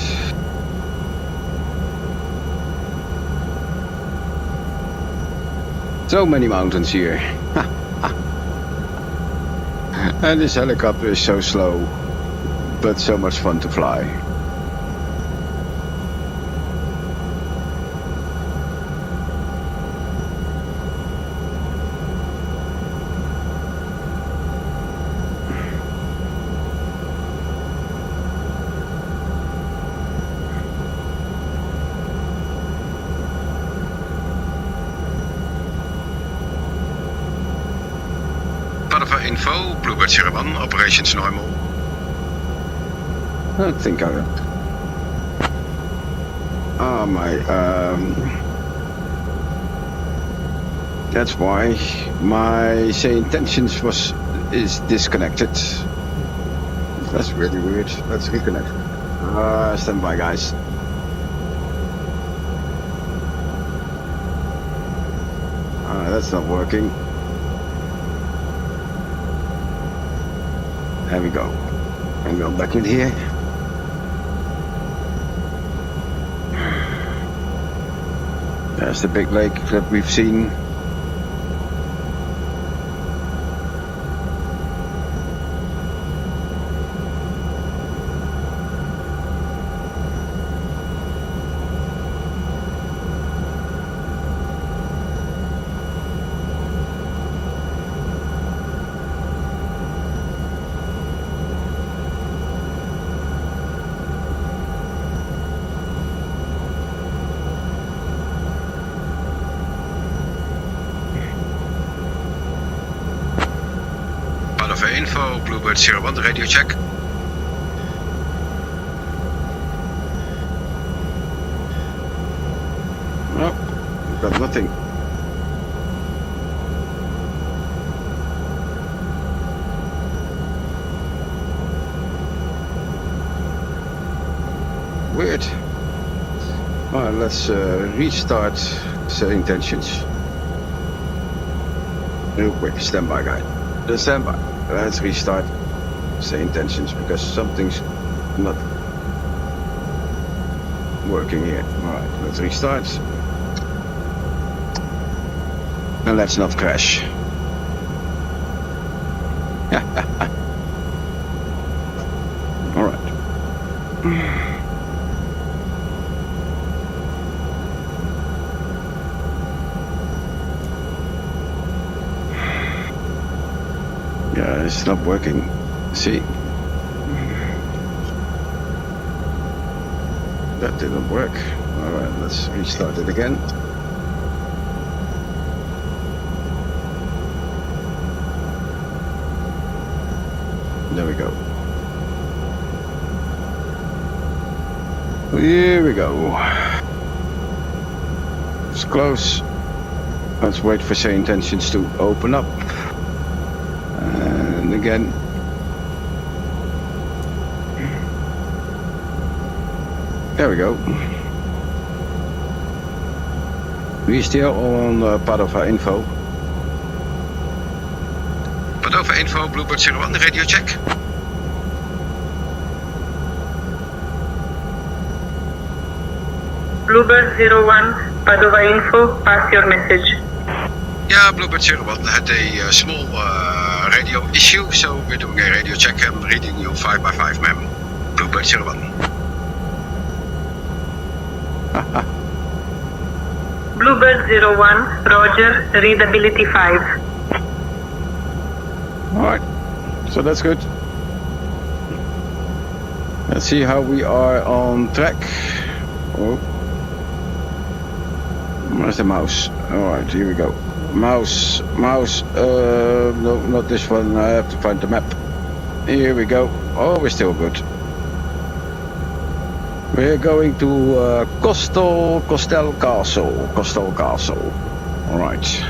So many mountains here. And this helicopter is so slow, but so much fun to fly. Info, Bluebird 01, operations normal. I think I... Oh my... That's why my say intentions is disconnected. That's really weird. Let's reconnect. Stand by, guys. That's not working. There we go. And go back in here. There's the big lake that we've seen. Info, Bluebird 01, radio check. No, we've got nothing. weird. Alright, let's restart set intentions. Real quick, standby guy. The standby. Let's restart set intentions because something's not working here. Alright, let's restart. And let's not crash. Alright. Yeah, it's not working. See? That didn't work. Alright, let's restart it again. There we go. Here we go. It's close. Let's wait for say intentions to open up. And again. There we go. We're still on Padova info. Padova info, Bluebird 01, radio check. Bluebird 01, Padova info, pass your message. Yeah, Bluebird 01 had a small radio issue, so we're doing a radio check. I'm reading you 5x5, ma'am. Bluebird 01. Bluebird 01, Roger, readability 5. Alright, so that's good. Let's see how we are on track. Oh. Where's the mouse? Alright, here we go. Mouse, no, not this one. I have to find the map. Here we go. Oh, we're still good. We're going to Costel Castle. Alright.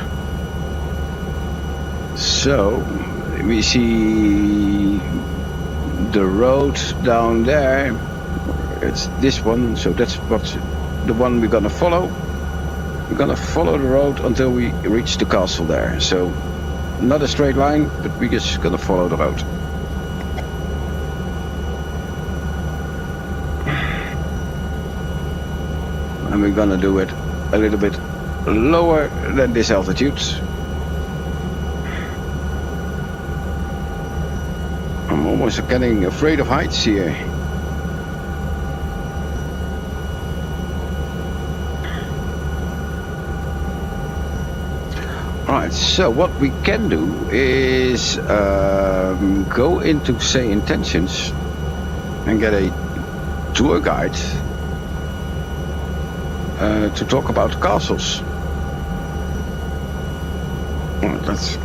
So, we see the road down there. It's this one, so that's what's the one we're gonna follow. We're gonna follow the road until we reach the castle there. So, not a straight line, but we're just gonna follow the road. And we're gonna do it a little bit lower than this altitude. I'm almost getting afraid of heights here. Alright, so what we can do is go into say intentions and get a tour guide to talk about castles. Alright, let's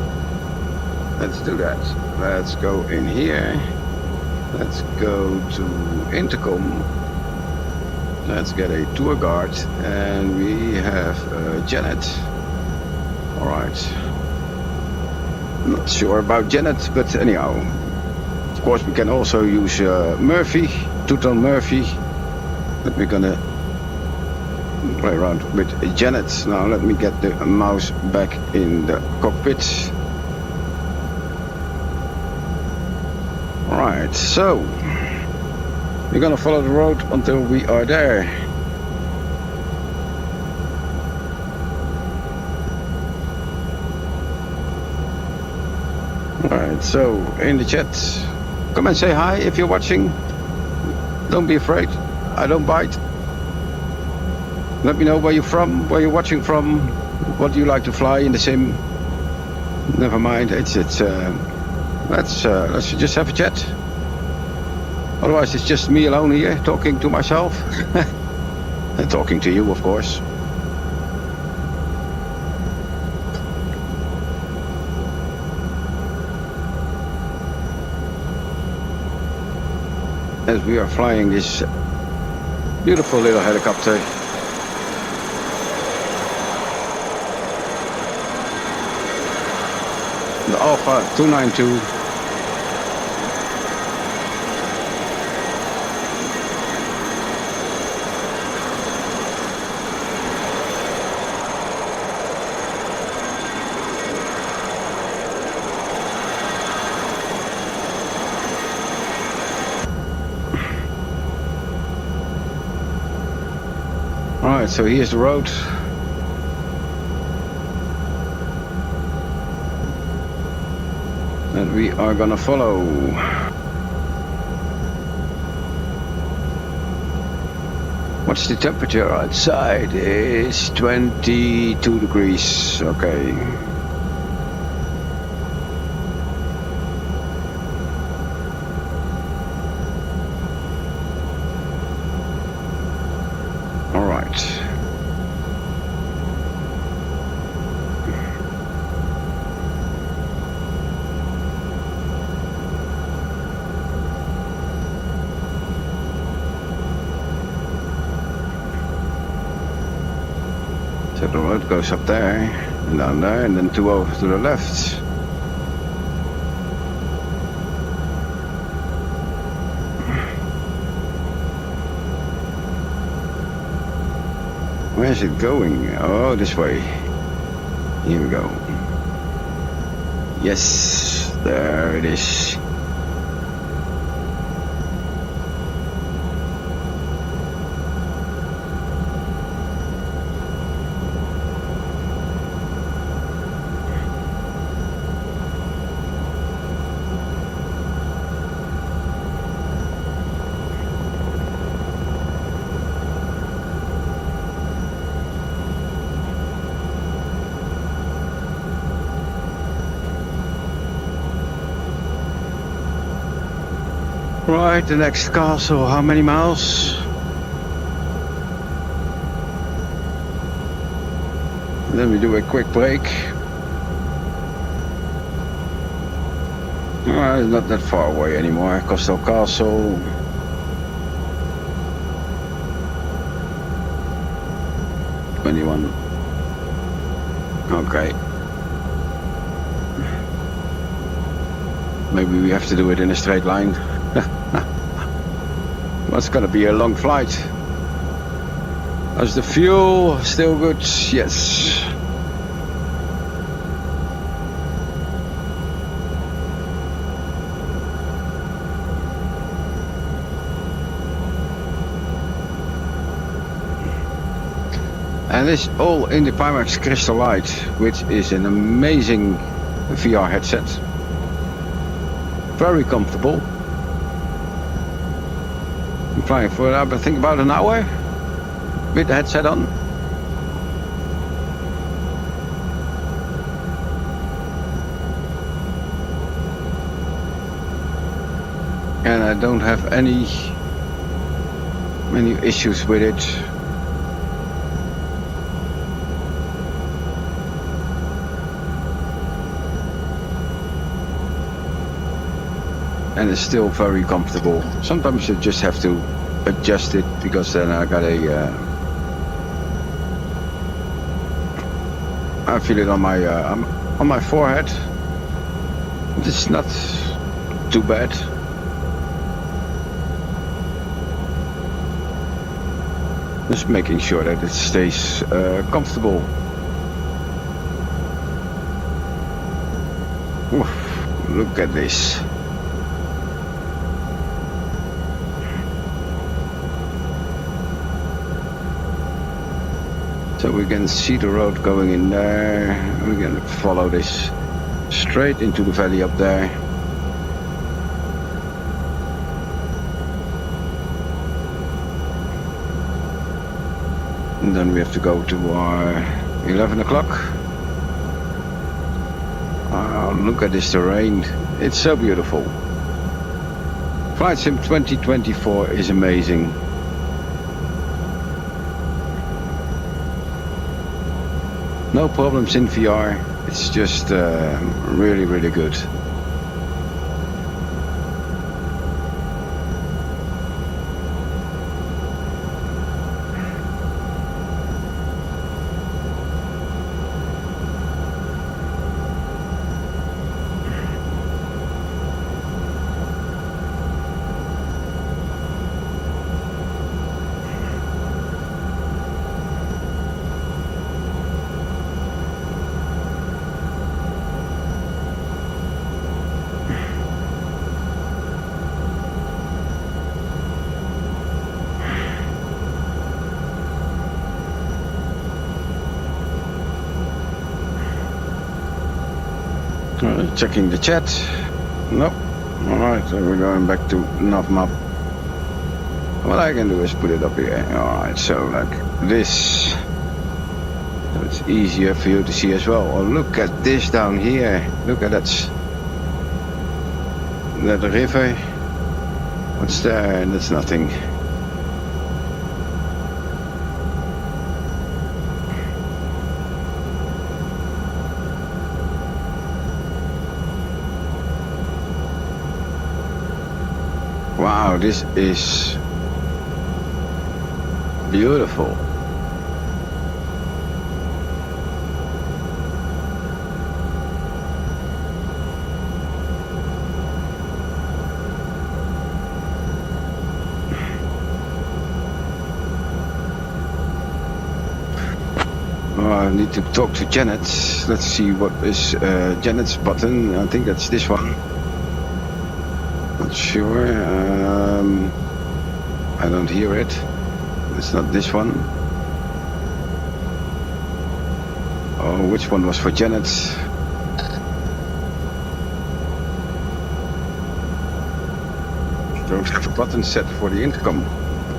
do that. Let's go in here. Let's go to intercom. Let's get a tour guide, and we have Janet. Alright. Not sure about Janet, but anyhow. Of course we can also use Murphy, two-tone Murphy. But we're gonna play around with Janet. Now let me get the mouse back in the cockpit. Alright, so we're gonna follow the road until we are there. Alright, so in the chat, come and say hi if you're watching. Don't be afraid, I don't bite. Let me know where you're from, where you're watching from, what do you like to fly in the sim. Never mind, let's just have a chat. Otherwise it's just me alone here talking to myself. And talking to you, of course. As we are flying this beautiful little helicopter. The Alpha 292. Alright, so here's the road. That we are gonna follow. What's the temperature outside? It's 22 degrees. Okay. All right. So the road goes up there, and down there, and then 2 over to the left. Where's it going? Oh, this way. Here we go. Yes, there it is. Right, the next castle, how many miles? Then we do a quick break. It's not that far away anymore, Coastal Castle. Okay. Maybe we have to do it in a straight line. It's gonna be a long flight. Is the fuel still good? Yes. And this all in the Pimax Crystal Light, which is an amazing VR headset. Very comfortable. I'm flying for I think about an hour with the headset on. And I don't have any issues with it. And it's still very comfortable. Sometimes you just have to adjust it because then I got I feel it on my forehead. It's not too bad. Just making sure that it stays comfortable. Oof, look at this. So we can see the road going in there. We're gonna follow this straight into the valley up there. And then we have to go to our 11 o'clock. Oh, look at this terrain. It's so beautiful. FlightSim 2024 is amazing. No problems in VR. It's just really, really good. Checking the chat. Nope. Alright, so we're going back to nav map. What I can do is put it up here. Alright, so like this. So it's easier for you to see as well. Oh, look at this down here. Look at that river. What's there? That's nothing. Wow, this is beautiful. Oh, I need to talk to Janet. Let's see what is Janet's button. I think that's this one. Not sure. I don't hear it. It's not this one. Oh, which one was for Janet? Don't have a button set for the intercom.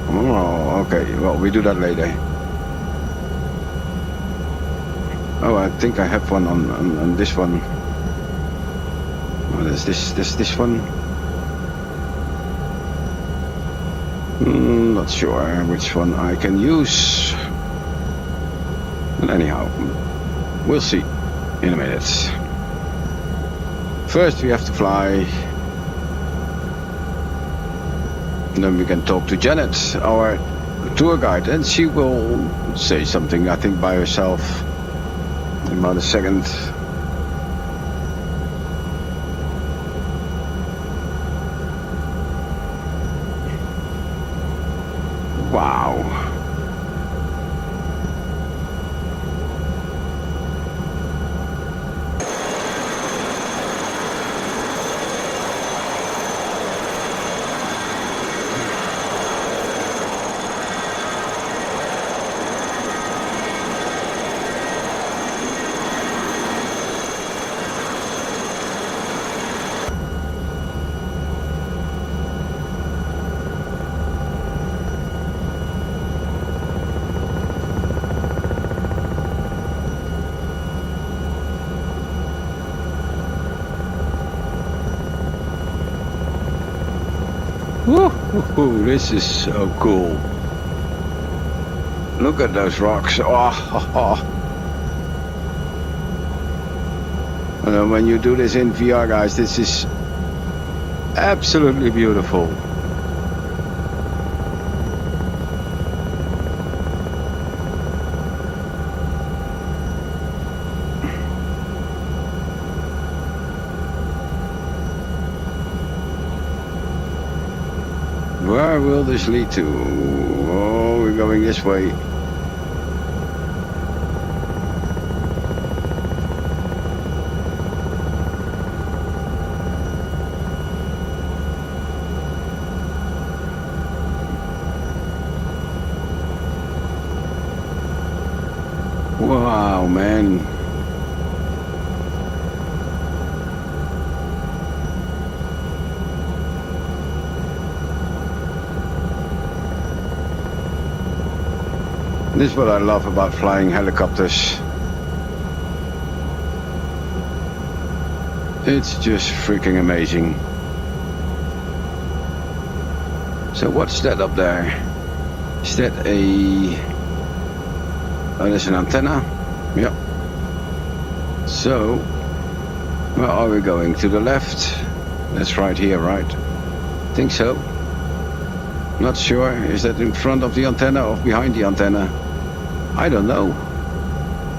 Oh, okay. Well, we do that later. Oh, I think I have one on this one. What is this one? Not sure which one I can use. But anyhow, we'll see in a minute. First we have to fly. And then we can talk to Janet, our tour guide, and she will say something, I think, by herself in about a second. Wow. Woo, this is so cool. Look at those rocks. Oh. And when you do this in VR, guys, this is absolutely beautiful. Where will this lead to? Oh, we're going this way. Wow, man. This is what I love about flying helicopters. It's just freaking amazing. So what's that up there? Is that a... Oh, there's an antenna. Yep. So, where are we going? To the left? That's right here, right? Think so. Not sure. Is that in front of the antenna or behind the antenna? I don't know.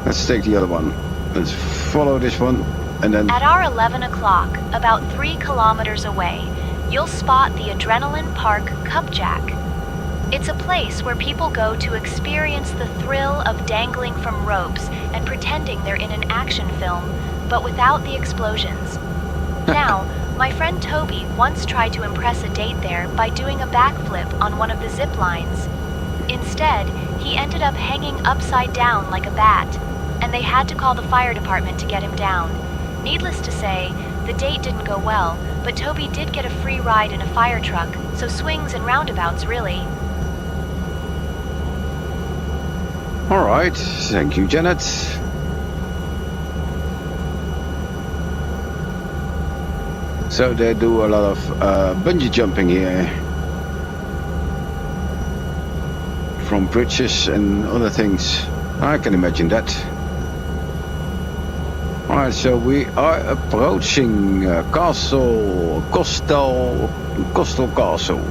Let's take the other one. Let's follow this one and then... At our 11 o'clock, about 3 kilometers away, you'll spot the Adrenaline Park Cupjack. It's a place where people go to experience the thrill of dangling from ropes and pretending they're in an action film, but without the explosions. Now, my friend Toby once tried to impress a date there by doing a backflip on one of the zip lines. Instead, he ended up hanging upside down like a bat, and they had to call the fire department to get him down. Needless to say, the date didn't go well, but Toby did get a free ride in a fire truck, so swings and roundabouts really. Alright, thank you, Janet. So they do a lot of bungee jumping here. From bridges and other things. I can imagine that. Alright, so we are approaching Coastal Castle.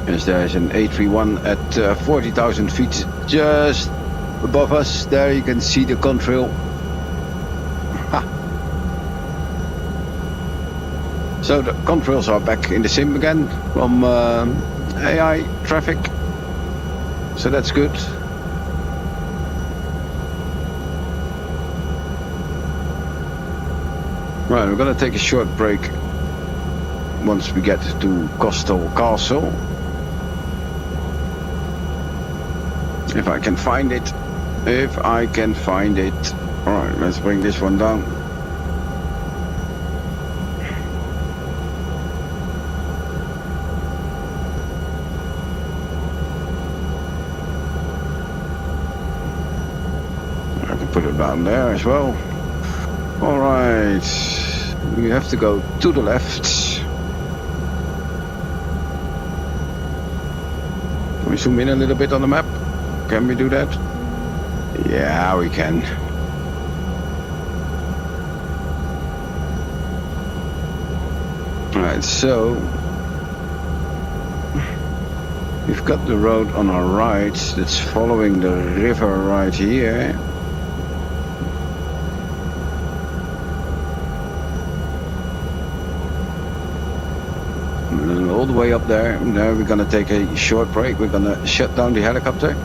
Yes, there's an A31 at 40,000 feet just above us. There you can see the contrail. So the contrails are back in the sim again from AI traffic. So that's good. Right, we're gonna take a short break once we get to Coastal Castle. If I can find it. If I can find it. Alright, let's bring this one down. I can put it down there as well. Alright. We have to go to the left. Can we zoom in a little bit on the map? Can we do that? Yeah, we can. Alright, so we've got the road on our right that's following the river right here. And all the way up there. Now we're gonna take a short break. We're gonna shut down the helicopter.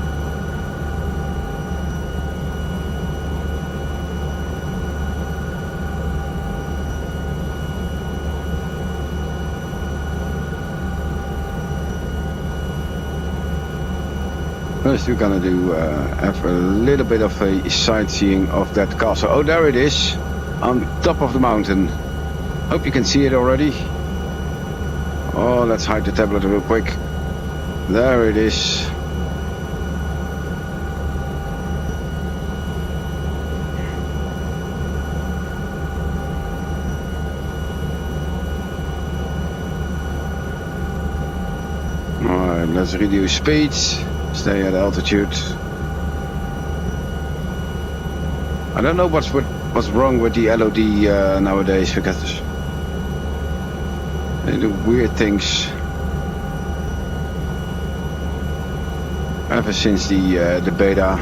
First we're gonna do have a little bit of a sightseeing of that castle. Oh, there it is, on top of the mountain. Hope you can see it already. Oh, let's hide the tablet real quick. There it is. Alright, let's reduce speeds. Stay at altitude. I don't know what's wrong with the LOD nowadays, because they do weird things. Ever since the beta,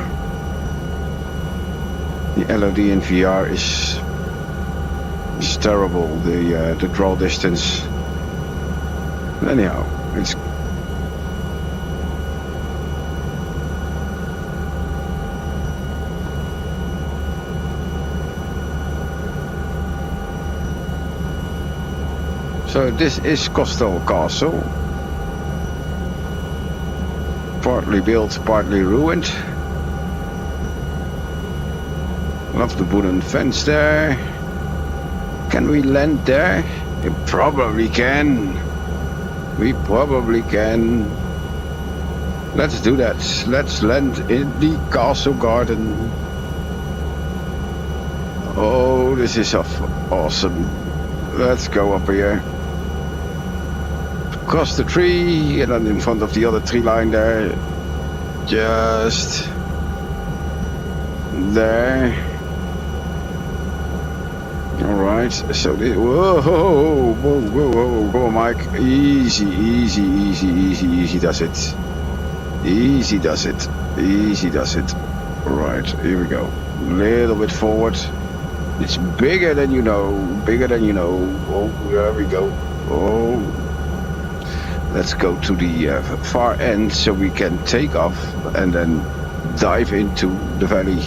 the LOD in VR is terrible. The draw distance. Anyhow, it's. So this is Coastal Castle. Partly built, partly ruined. Love the wooden fence there. Can we land there? We probably can. We probably can. Let's do that. Let's land in the castle garden. Oh, this is awesome. Let's go up here. Across the tree and then in front of the other tree line there. Just there. Alright, so this, whoa, go on, Mike. Easy does it. Easy does it. Alright, here we go. A little bit forward. It's bigger than you know. Oh, there we go. Oh. Let's go to the far end so we can take off and then dive into the valley,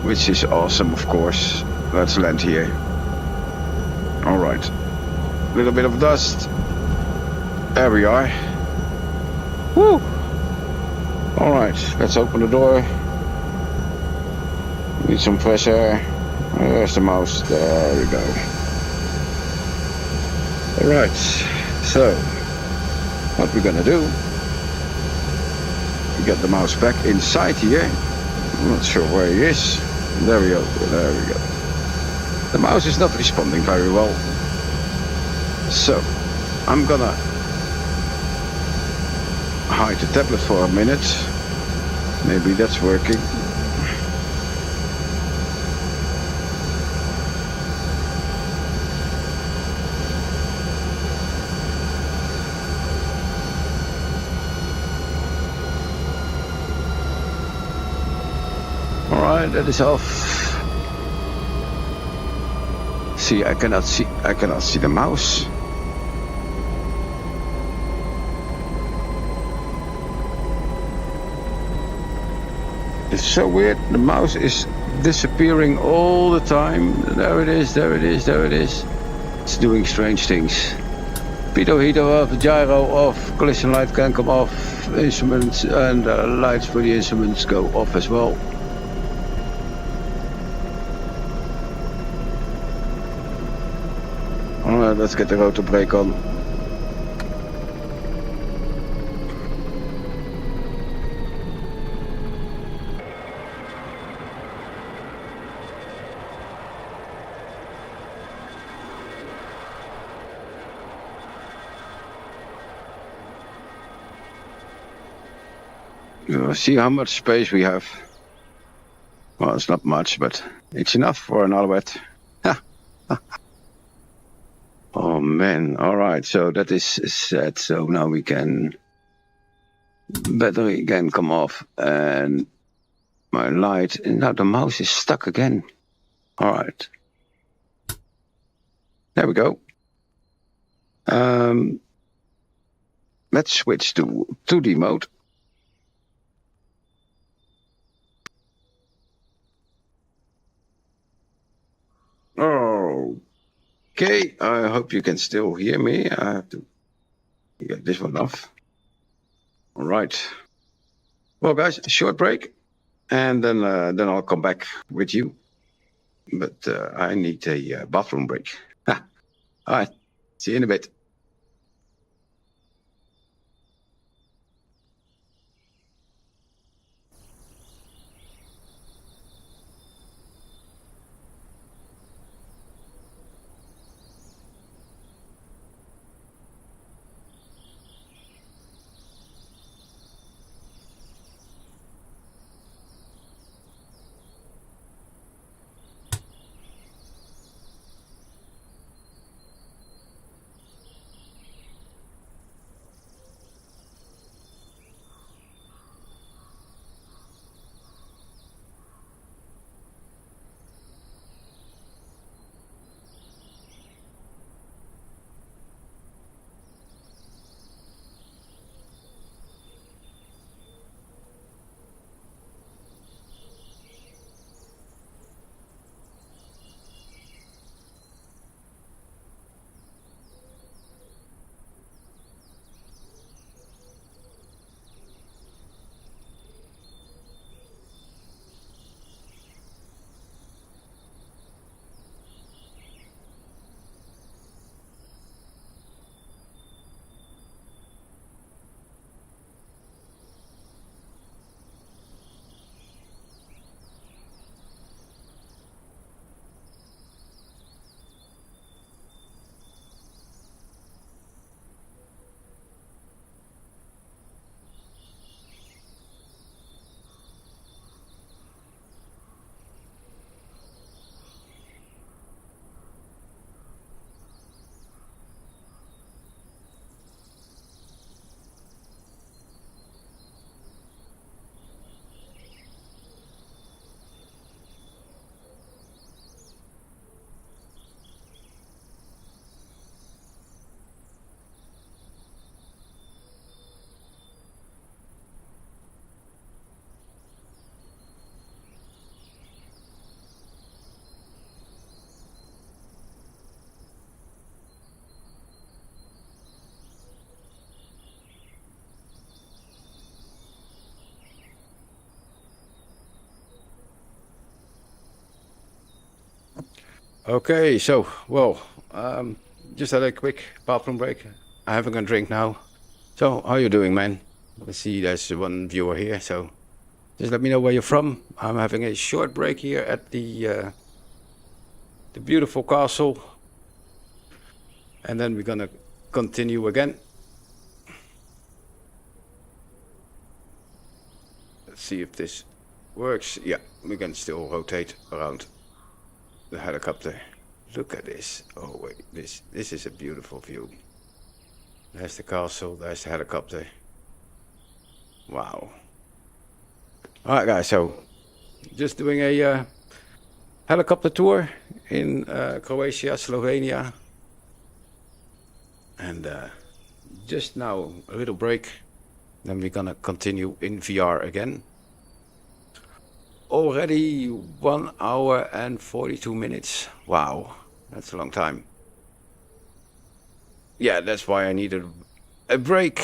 which is awesome, of course. Let's land here. Alright. A little bit of dust. There we are. Woo! Alright, let's open the door. Need some fresh air. There's the mouse. There we go. Alright, so what we're gonna do, get the mouse back inside here. I'm not sure where he is. There we go, there we go. The mouse is not responding very well. So, I'm gonna hide the tablet for a minute. Maybe that's working. Alright, that is off. See, I cannot see the mouse. It's so weird. The mouse is disappearing all the time. There it is, there it is, there it is. It's doing strange things. Pitot heater off, gyro off, collision light can come off, instruments and lights for the instruments go off as well. Alright, let's get the rotor brake on. See how much space we have. Well, it's not much, but it's enough for an Alouette. Oh man, alright, so that is set. So now we can... Battery can come off and my light... And now the mouse is stuck again. Alright. There we go. Let's switch to 2D mode. Okay, I hope you can still hear me. I have to get this one off. All right. Well, guys, short break, and then I'll come back with you. But I need a bathroom break. All right. See you in a bit. Okay, so, well, just had a quick bathroom break. I'm having a drink now. So, how you doing, man? Let's see, there's one viewer here, so just let me know where you're from. I'm having a short break here at the beautiful castle. And then we're gonna continue again. Let's see if this works. Yeah, we can still rotate around the helicopter. Look at this. Oh wait, this is a beautiful view. There's the castle, there's the helicopter. Wow. Alright guys, so just doing a helicopter tour in Croatia, Slovenia. And just now a little break. Then we're gonna continue in VR again. Already 1 hour and 42 minutes. Wow, that's a long time. Yeah, that's why I needed a break.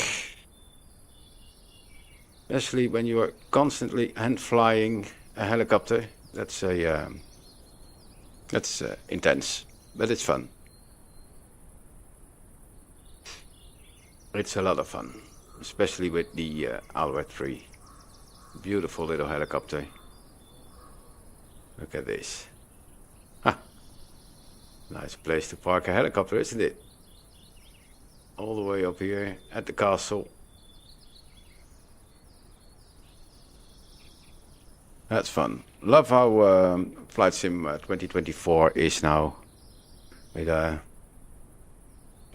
Especially when you are constantly hand flying a helicopter. That's intense, but it's fun. It's a lot of fun, especially with the Alouette 3. Beautiful little helicopter. Look at this. Ha! Nice place to park a helicopter, isn't it? All the way up here at the castle. That's fun. Love how FlightSim 2024 is now. With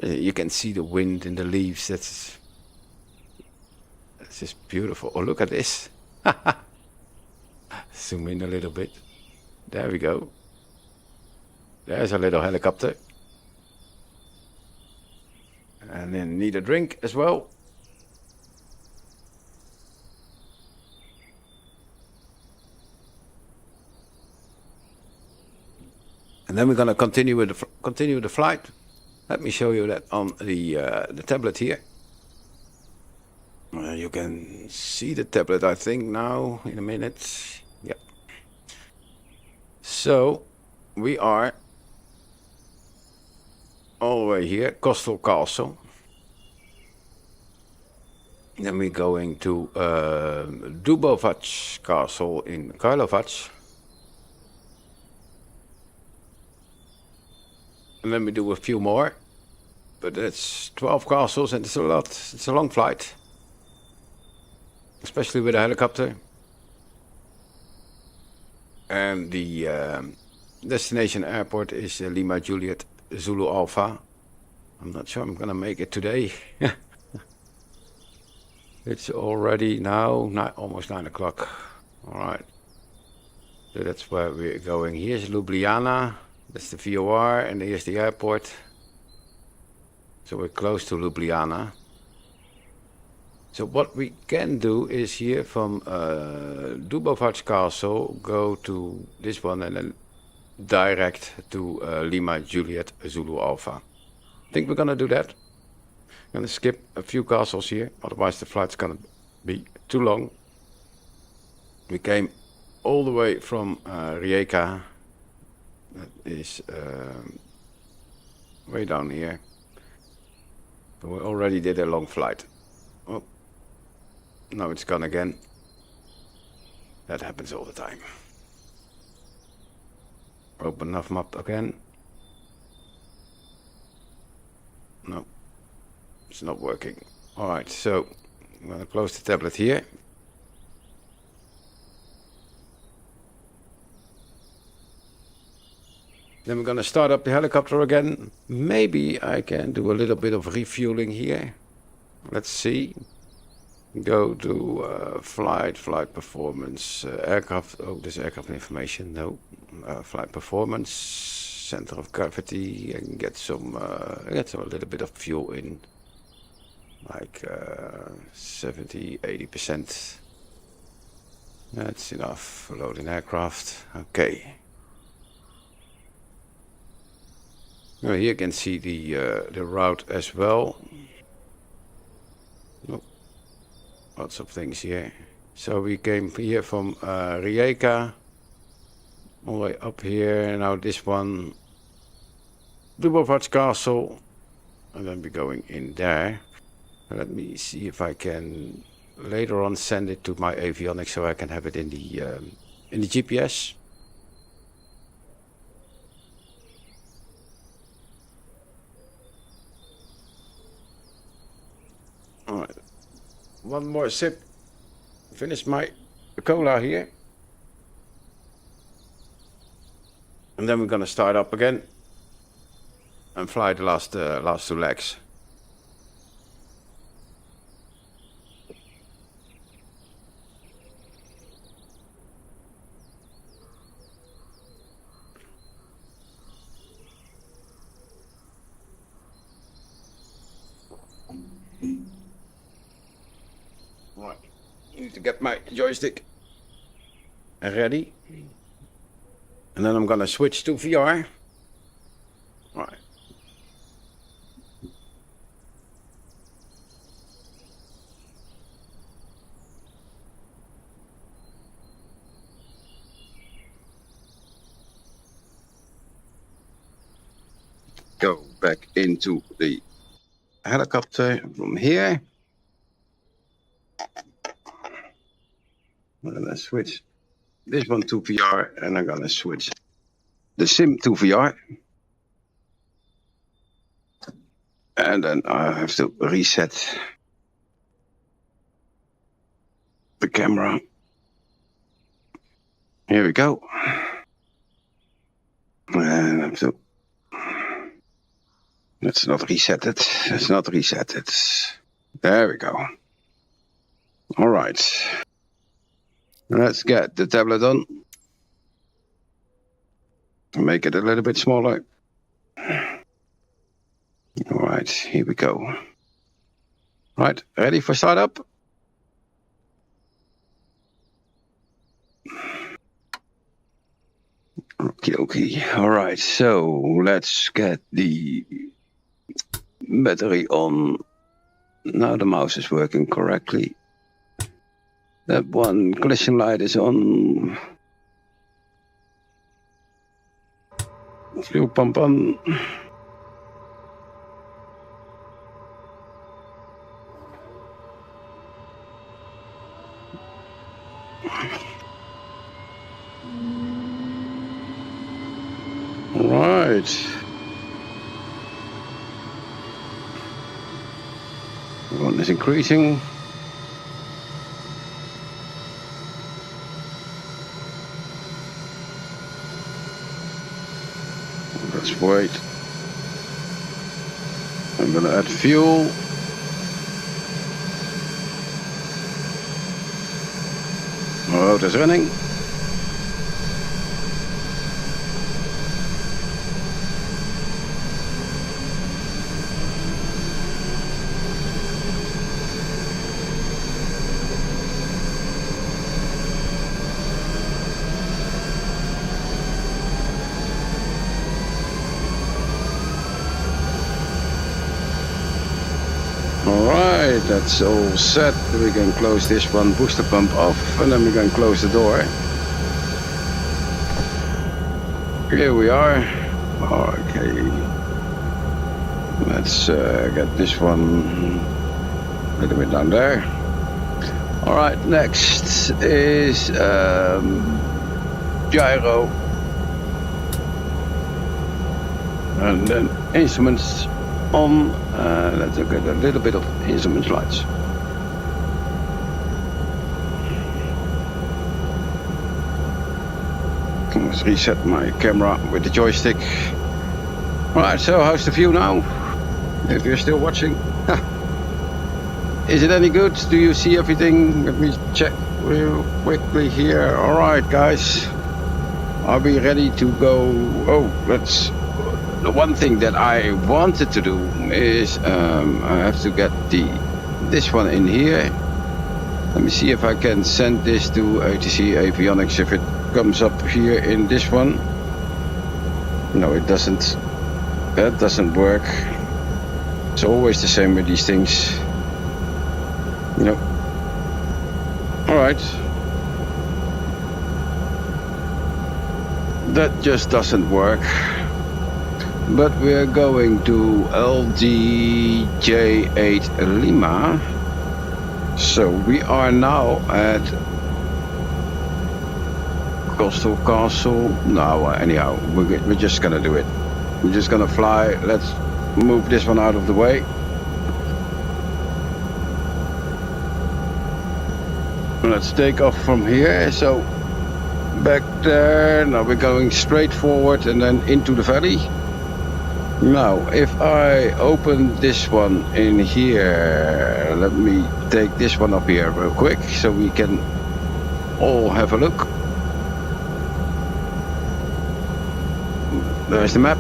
you can see the wind in the leaves. That's just beautiful. Oh, look at this. Zoom in a little bit. There we go. There's a little helicopter. And then need a drink as well. And then we're gonna continue the flight. Let me show you that on the tablet here. You can see the tablet, I think, now in a minute. Yeah. So we are all the way here, Coastal Castle. Then we're going to Dubovac Castle in Karlovac. And then we do a few more. But it's 12 castles and it's a lot. It's a long flight. Especially with a helicopter. And the destination airport is Lima Juliet Zulu Alpha. I'm not sure I'm gonna make it today. It's already now almost 9 o'clock. Alright. So that's where we're going. Here's Ljubljana. That's the VOR and here's the airport. So we're close to Ljubljana. So what we can do is here from Dubovac Castle go to this one and then direct to Lima Juliet Zulu Alpha. I think we're gonna do that. I'm gonna skip a few castles here, otherwise the flight's gonna be too long. We came all the way from Rijeka. That is way down here. But we already did a long flight. Oh, now it's gone again. That happens all the time. Open enough map again. No, it's not working. Alright, so I'm going to close the tablet here. Then we're going to start up the helicopter again. Maybe I can do a little bit of refueling here. Let's see. Go to flight performance, aircraft. Oh, there's aircraft information. No, flight performance, center of gravity, and get some a little bit of fuel in, like 70-80%. That's enough for loading aircraft. Okay. Well, here you can see the route as well. Oh, lots of things here. So we came here from Rijeka all the way up here. Now this one Bluebird Castle, and then we're going in there. Let me see if I can later on send it to my avionics so I can have it in the GPS. All right, one more sip. Finish my cola here, and then we're gonna start up again and fly the last 2 legs. Right, I need to get my joystick ready, and then I'm gonna switch to VR. Right. Go back into the helicopter from here. I'm gonna switch this one to VR, and I'm gonna switch the sim to VR. And then I have to reset the camera. Here we go. And I have to... Let's not reset it. Let's not reset it. There we go. All right. Let's get the tablet on. Make it a little bit smaller. All right, here we go. Right, ready for startup? Okay. All right, so let's get the battery on. Now the mouse is working correctly. That one collision light is on. Fuel pump on. All right. One is increasing. Let's wait. I'm gonna add fuel. Oh, it is running. Alright, that's all set. We can close this one booster pump off, and then we can close the door. Here we are. Okay. Let's get this one a little bit down there. Alright, next is gyro. And then instruments on. Let's look at a little bit of instrument lights. Let's reset my camera with the joystick. Alright, so how's the view now? If you're still watching. Is it any good? Do you see everything? Let me check real quickly here. Alright guys, are we ready to go? Oh, let's... The one thing that I wanted to do is I have to get this one in here. Let me see if I can send this to ATC Avionics if it comes up here in this one. No, it doesn't. That doesn't work. It's always the same with these things. You know. Alright. That just doesn't work. but we're going to LDJ8 Lima. So we are now at Coastal Castle. No, anyhow, we're just gonna do it. We're just gonna fly. Let's move this one out of the way. Let's take off from here. So back there. Now we're going straight forward and then into the valley. Now, if I open this one in here, let me take this one up here real quick so we can all have a look. There's the map.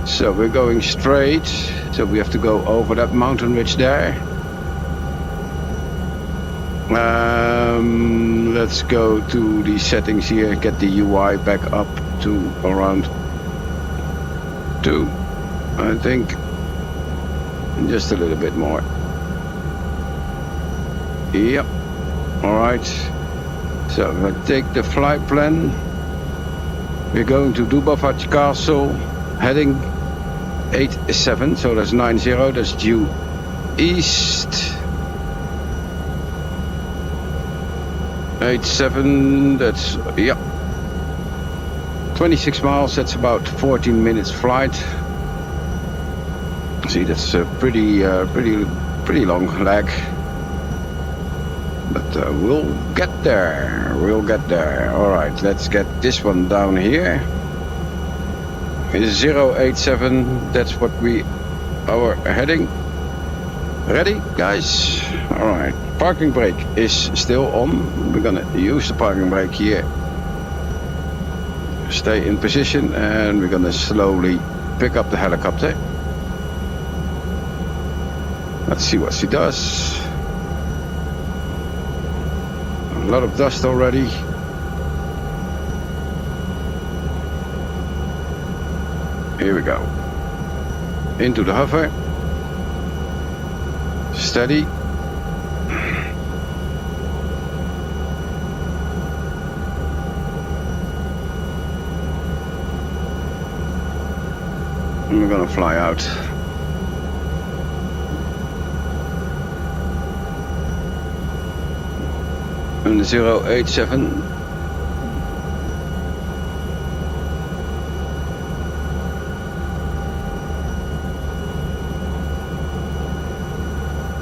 So we're going straight. So we have to go over that mountain ridge there. Let's go to the settings here, get the UI back up to around 2, I think, just a little bit more. Yep. All right. So if I take the flight plan, we're going to Dubovec Castle, heading 87, so that's 90, that's due east. 87, that's, yeah, 26 miles, that's about 14 minutes flight. See, that's a pretty long leg. But we'll get there, All right, let's get this one down here. It's 087, that's what our heading. Ready, guys? All right. Parking brake is still on. We're gonna use the parking brake here. Stay in position and we're gonna slowly pick up the helicopter. Let's see what she does. A lot of dust already. Here we go. Into the hover. Steady. And we're gonna fly out. And 087.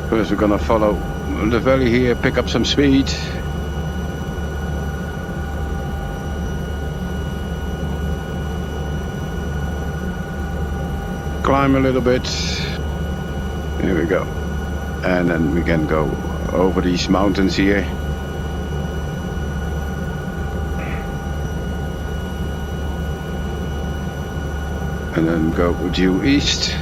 First we're gonna follow the valley here, pick up some speed. Climb a little bit. Here we go. And then we can go over these mountains here. And then go due east.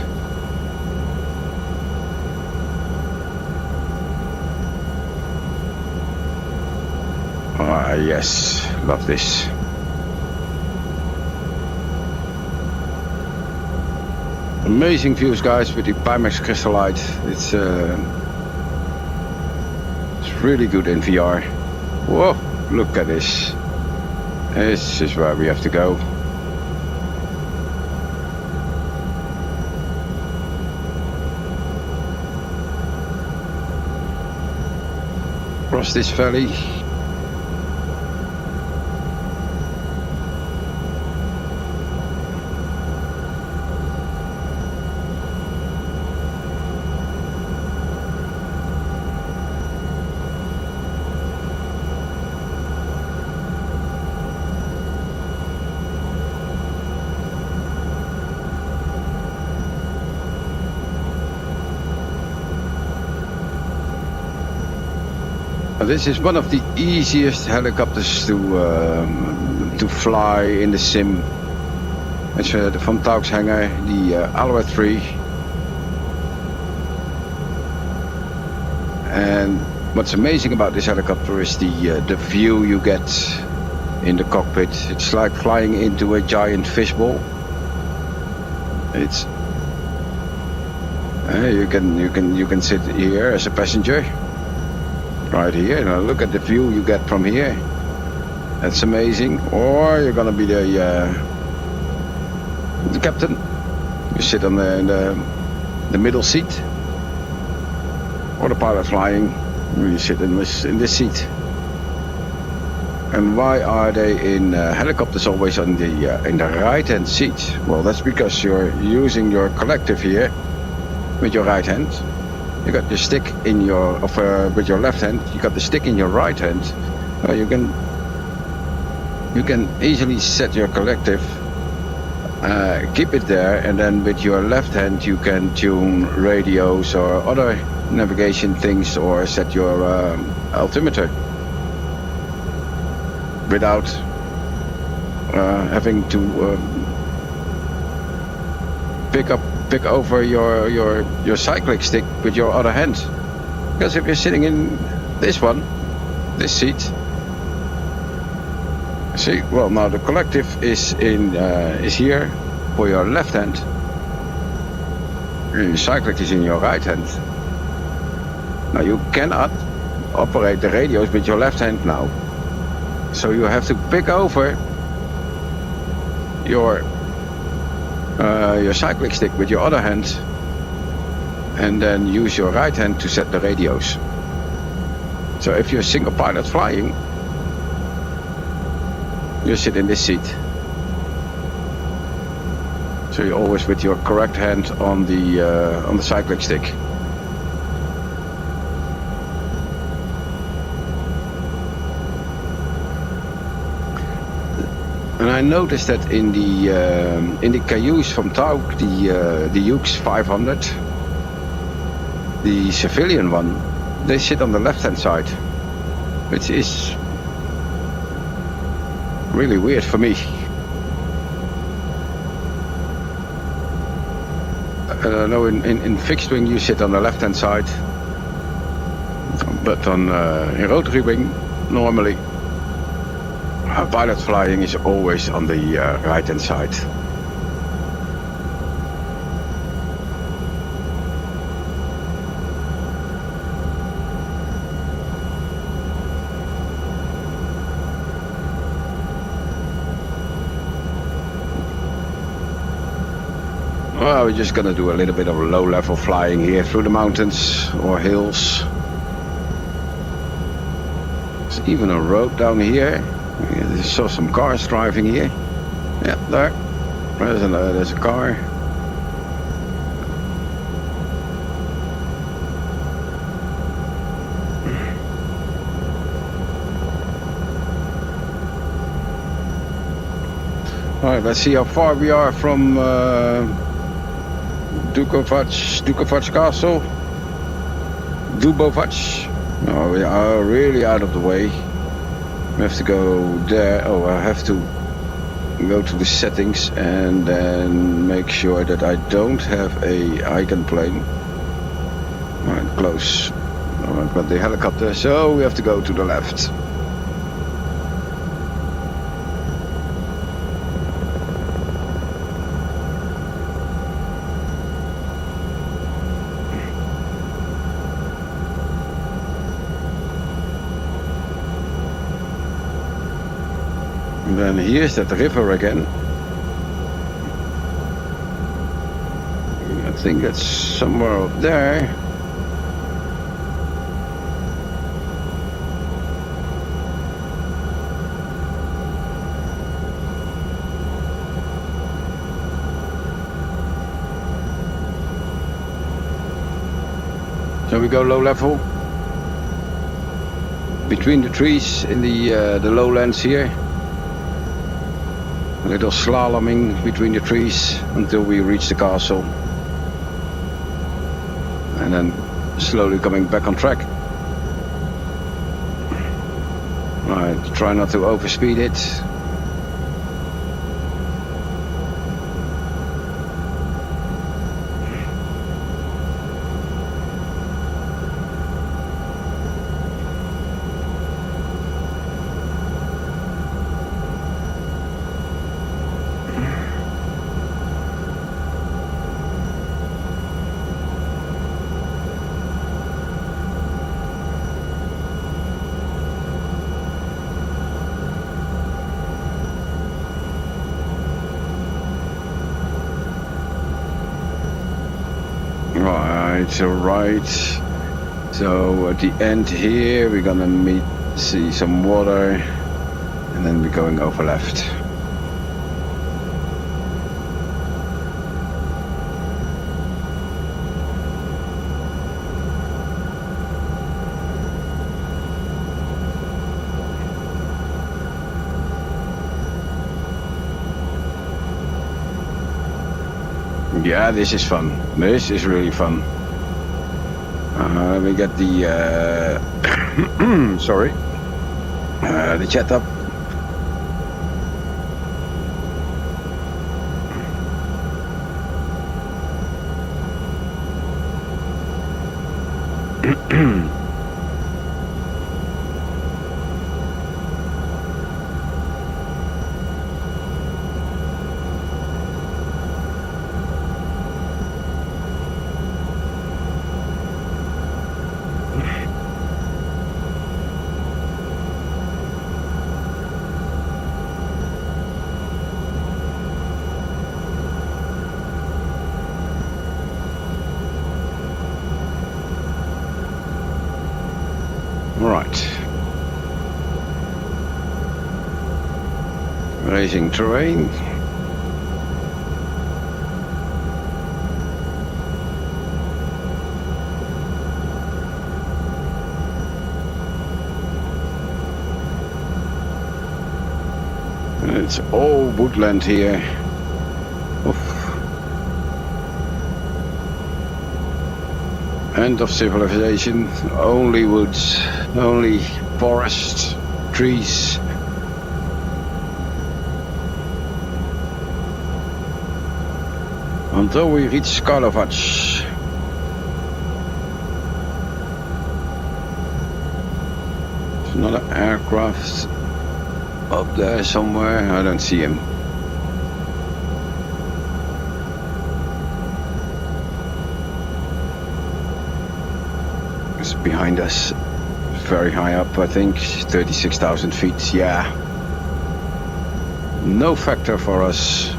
Ah, yes, love this. Amazing views, guys, with the Pimax crystallite. It's really good in VR. Whoa, look at this. This is where we have to go. Across this valley. This is one of the easiest helicopters to fly in the sim. It's the Van Tauxhanger, the Alouette 3. And what's amazing about this helicopter is the view you get in the cockpit. It's like flying into a giant fishbowl. It's you can sit here as a passenger. Right here, now look at the view you get from here. That's amazing. Or you're gonna be the the captain. You sit on the middle seat, or the pilot flying. You sit in this seat. And why are they in helicopters always on the in the right-hand seat? Well, that's because you're using your collective here with your right hand. You got your stick in your with your left hand. You got the stick in your right hand. Well, you can easily set your collective, keep it there, and then with your left hand you can tune radios or other navigation things, or set your altimeter without having to pick over your cyclic stick with your other hand. Because if you're sitting in this seat, see, well, now the collective is here for your left hand, and your cyclic is in your right hand. Now you cannot operate the radios with your left hand now, so you have to pick over your cyclic stick with your other hand, and then use your right hand to set the radios. So if you're single pilot flying, you sit in this seat. So you're always with your correct hand on the cyclic stick. And I noticed that in the Cayuse from Tauk, the Hughes 500, the civilian one, they sit on the left-hand side, which is really weird for me. No, in fixed wing you sit on the left-hand side, but on in rotary wing normally pilot flying is always on the right-hand side. Well, we're just gonna do a little bit of low-level flying here through the mountains or hills. There's even a road down here. I saw some cars driving here. Yeah, there. There's a car. Alright, let's see how far we are from Dukovac Castle. Dubovac. Oh, we are really out of the way. We have to go there. Oh, I have to go to the settings and then make sure that I don't have a icon plane. Alright, close. Alright, got the helicopter, so we have to go to the left. And then here's that river again. I think that's somewhere up there. So we go low level between the trees in the lowlands here. A little slaloming between the trees until we reach the castle, and then slowly coming back on track. Right, try not to overspeed it. Alright. So at the end here, we're gonna see some water, and then we're going over left. Yeah, this is fun. This is really fun. We got the sorry, the chat up. Right. Raising terrain. It's all woodland here. Oof. End of civilization. Only woods, only forest, trees. Until we reach Karlovac. There's another aircraft up there somewhere. I don't see him. It's behind us. Very high up, I think. 36,000 feet. Yeah. No factor for us.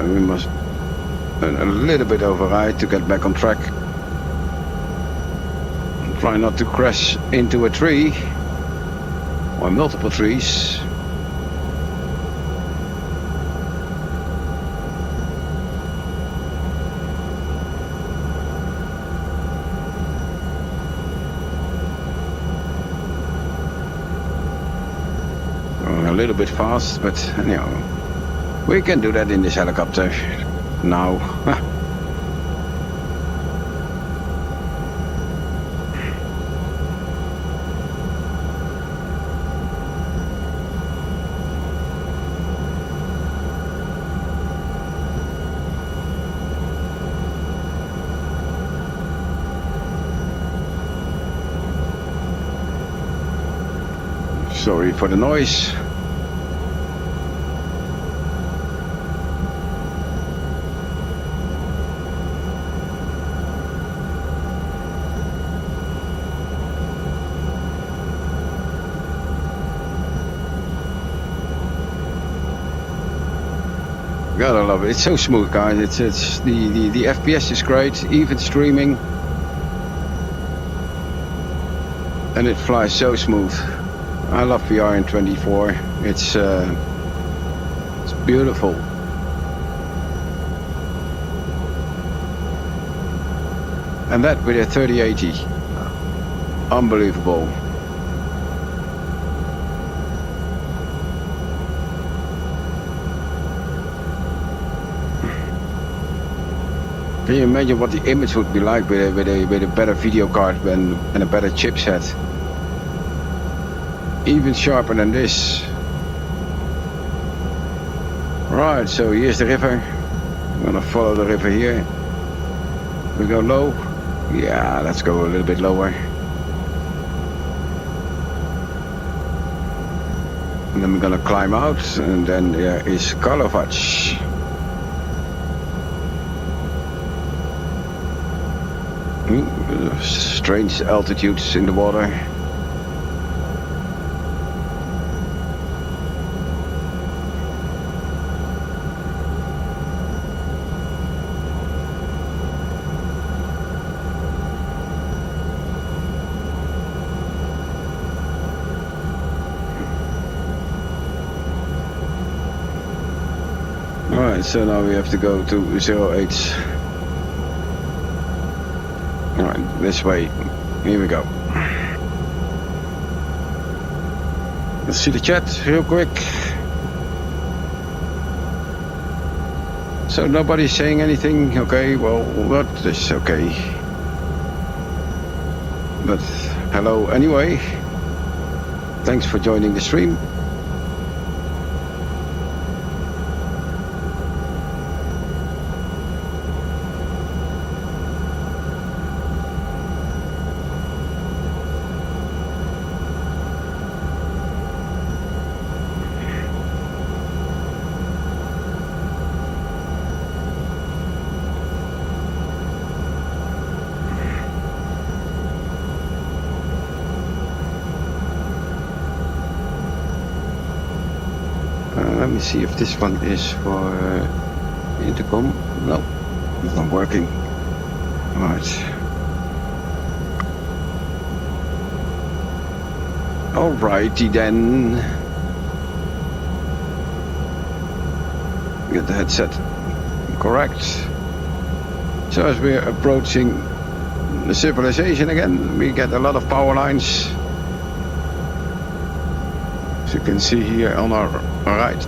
We must a little bit override to get back on track. Try not to crash into a tree or multiple trees. Going a little bit fast, but anyhow. We can do that in this helicopter now. Sorry for the noise. Gotta love it. It's so smooth, guys. It's the FPS is great, even streaming, and it flies so smooth. I love VR in 24. It's beautiful. And that with a 3080, unbelievable. Can you imagine what the image would be like with a better video card and a better chipset? Even sharper than this. Right, so here's the river. I'm gonna follow the river here. We go low. Yeah, let's go a little bit lower. And then we're gonna climb out, and then there is Karlovac. Strange altitudes in the water. Alright, so now we have to go to 08. Alright, this way. Here we go. Let's see the chat real quick. So nobody's saying anything. Okay, well, that is okay. But hello anyway. Thanks for joining the stream. Let me see if this one is for intercom. No, it's not working. Alright. Alrighty then. Get the headset correct. So as we're approaching the civilization again, we get a lot of power lines. As you can see here on our right.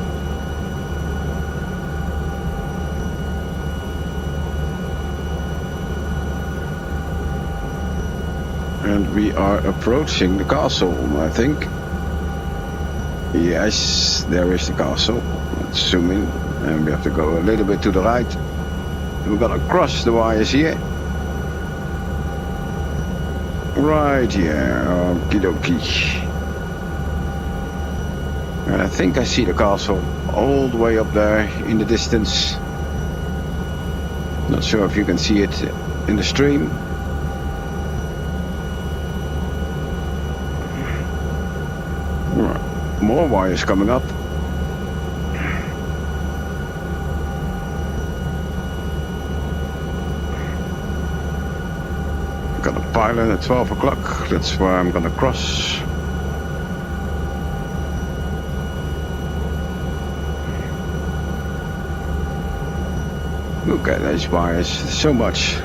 And we are approaching the castle, I think. Yes, there is the castle. Let's zoom in. And we have to go a little bit to the right. We're gonna cross the wires here. Right here. Okie dokie. And I think I see the castle all the way up there in the distance. Not sure if you can see it in the stream. More wires coming up. Got a pilot at 12 o'clock. That's where I'm gonna cross. Look at those wires, so much.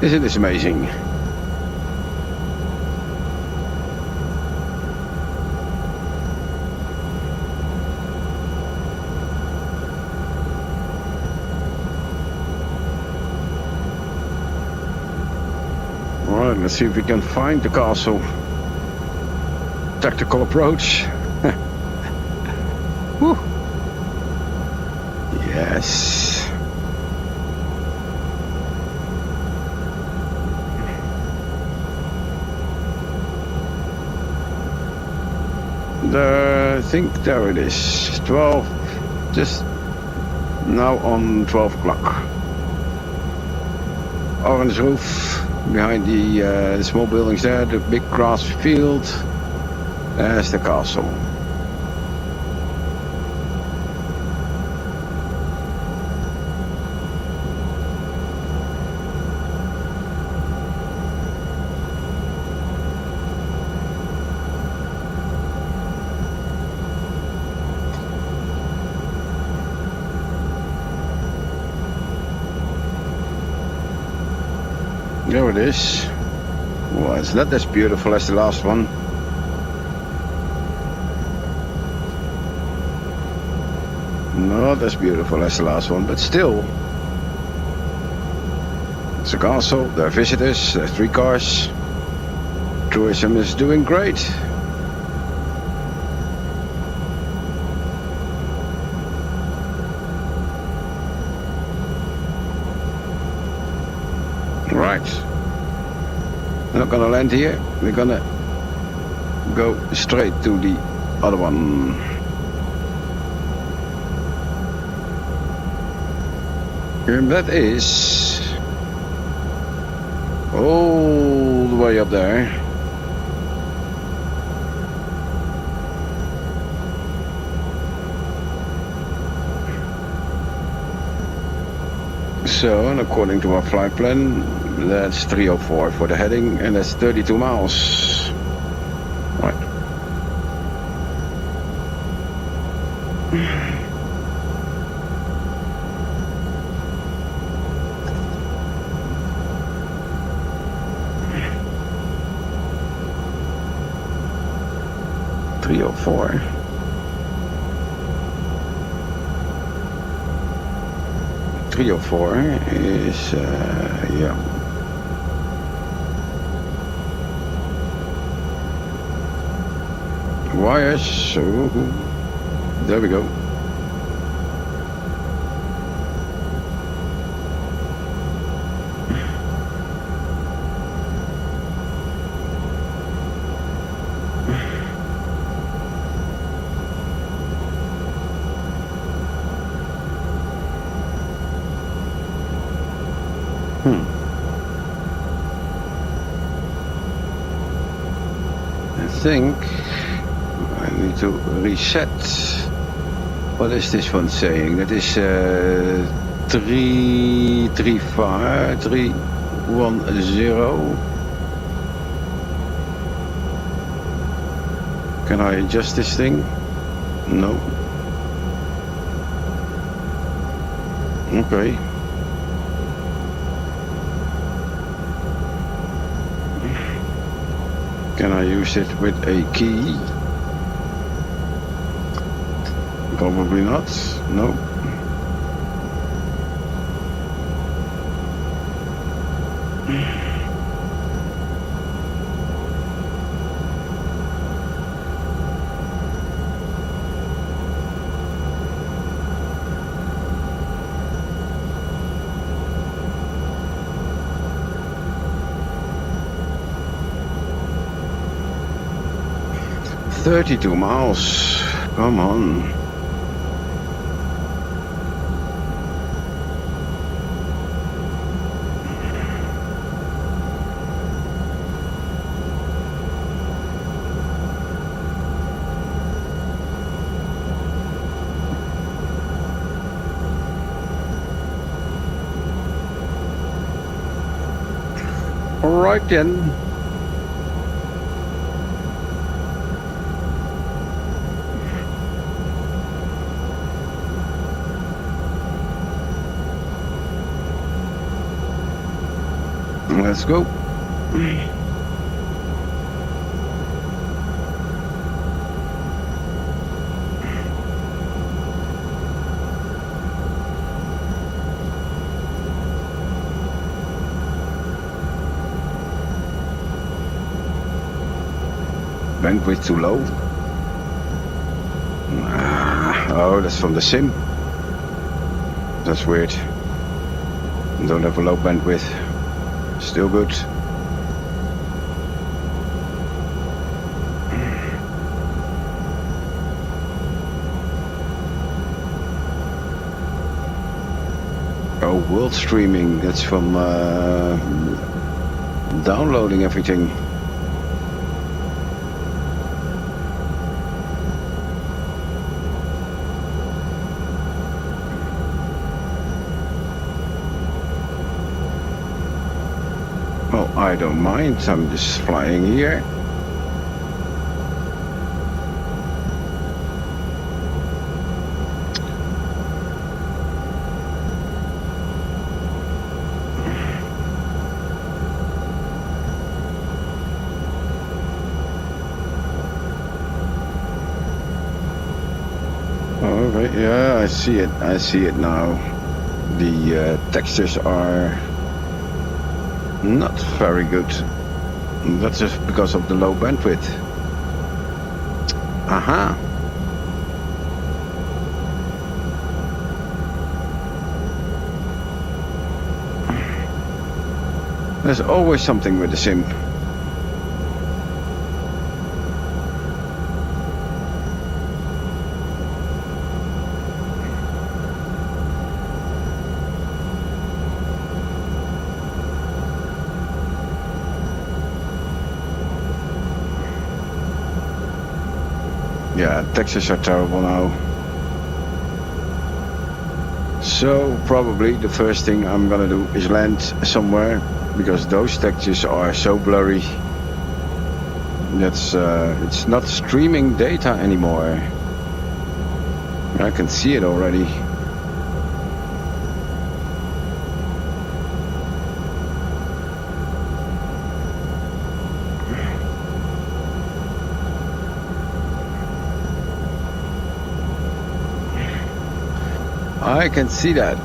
Isn't this amazing? Alright, let's see if we can find the castle. Tactical approach. Woo. Yes. I think there it is. 12. Just now on 12 o'clock. Orange roof. Behind the small buildings there, the big grass field. There's the castle. There it is. Well, it's not as beautiful as the last one. Not as beautiful as the last one, but still. It's a castle, there are visitors, there are 3 cars. Tourism is doing great. Alright. We're not gonna land here. We're gonna go straight to the other one. And that is all the way up there. So, and according to our flight plan, that's 304 for the heading, and that's 32 miles. Right. .304. Is yeah. Wires. So there we go. I think I need to reset. What is this one saying? That is 335 310. Can I adjust this thing? No. Okay. Can I use it with a key? Probably not. No. .32 miles. Come on. All right then. Let's go. Bandwidth too low. Oh, that's from the sim. That's weird. Don't have a low bandwidth. Still good. Oh, world streaming. That's from downloading everything. Well, I don't mind. I'm just flying here. Okay, yeah, I see it. I see it now. The textures are not very good. That's just because of the low bandwidth. Aha. There's always something with the sim. Yeah, taxis are terrible now. So probably the first thing I'm gonna do is land somewhere, because those taxis are so blurry. That's it's not streaming data anymore. I can see it already. I can see that.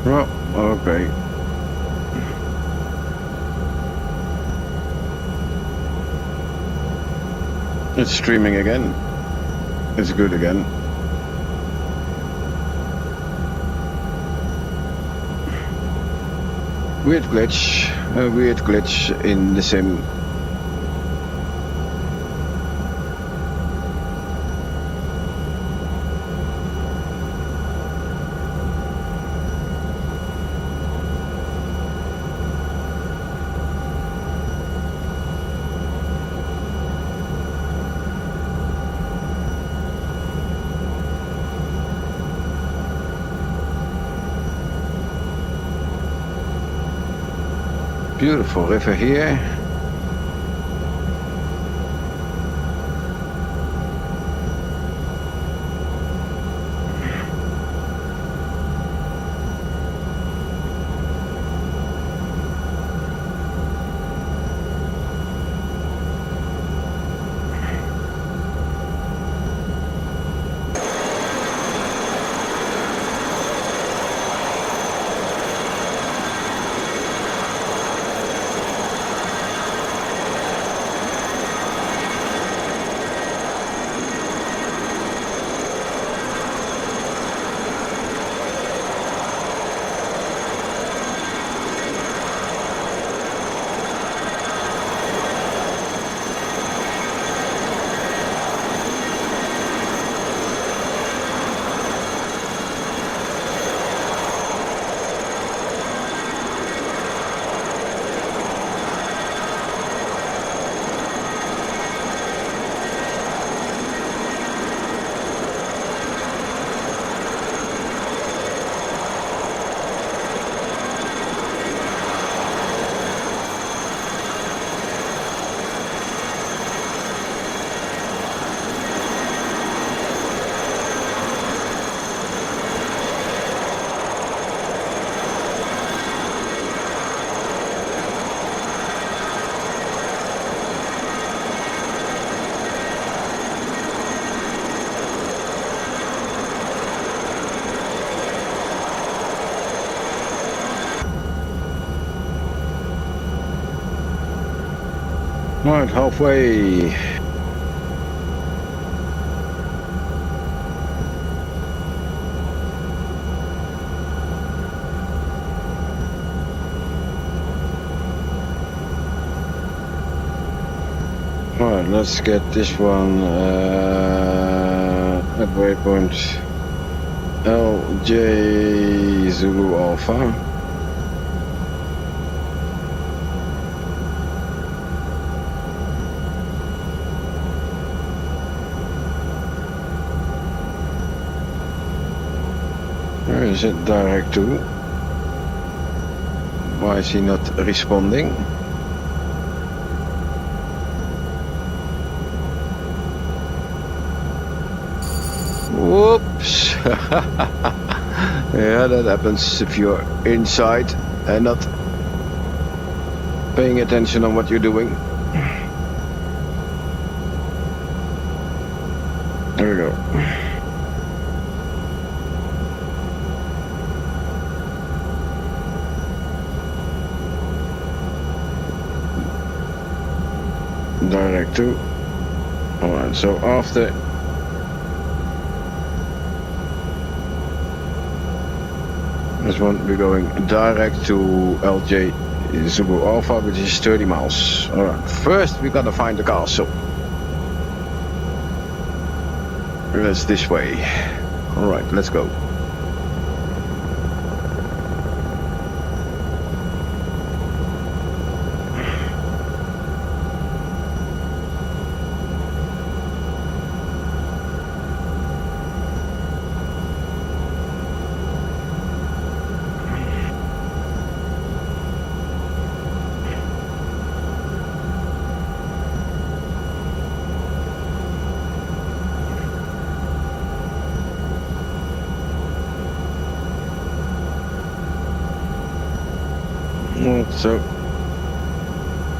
Oh, okay. It's streaming again. It's good again. Weird glitch. A weird glitch in the sim. Beautiful river here. Right, halfway. Alright, let's get this one at waypoint LJ Zulu Alpha. is it direct to? Why is he not responding? Whoops. Yeah, that happens if you're inside and not paying attention on what you're doing. There we go. Direct to. Alright, so after this one we're going direct to LJ Zulu Alpha, which is 30 miles. Alright, first we gotta find the castle. That's this way. Alright, let's go. So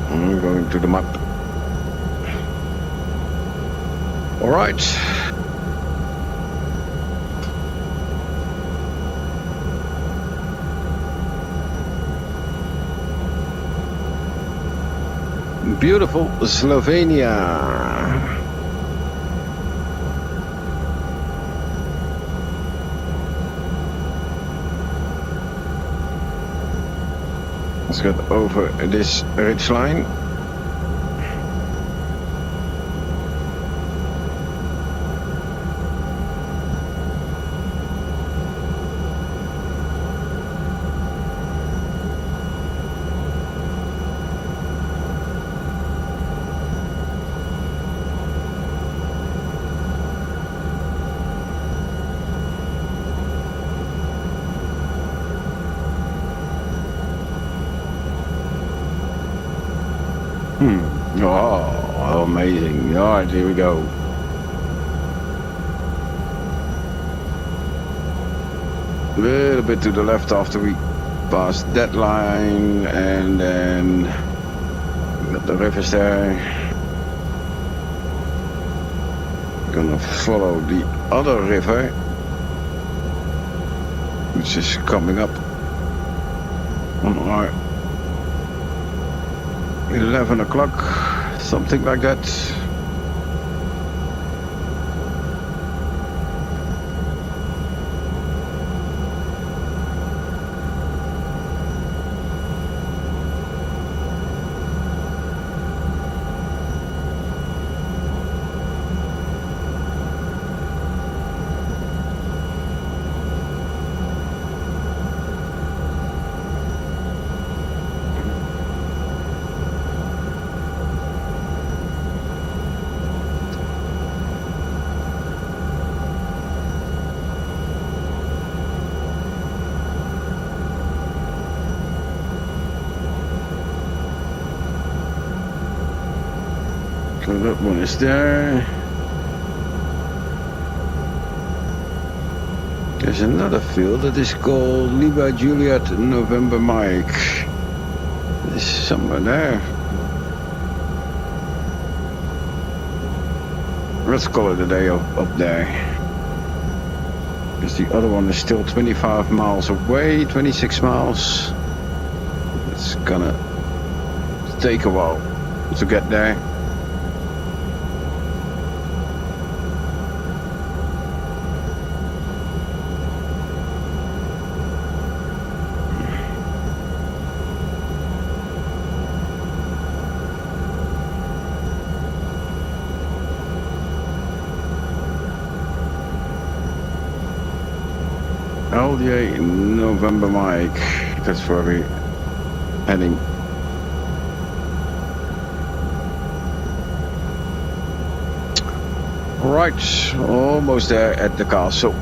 I'm going to the map. All right. Beautiful Slovenia. Let's get over this ridge line. Oh, amazing. All right, here we go. A little bit to the left after we pass that line, and then got the rivers there. Gonna follow the other river, which is coming up on our 11 o'clock, something like that. So that one is there. There's another field that is called Lima Juliet November Mike. There's somewhere there. Let's call it a day up there. Because the other one is still 25 miles away, 26 miles. It's gonna take a while to get there. LJ November Mike, that's where we're heading. Right, almost there at the castle.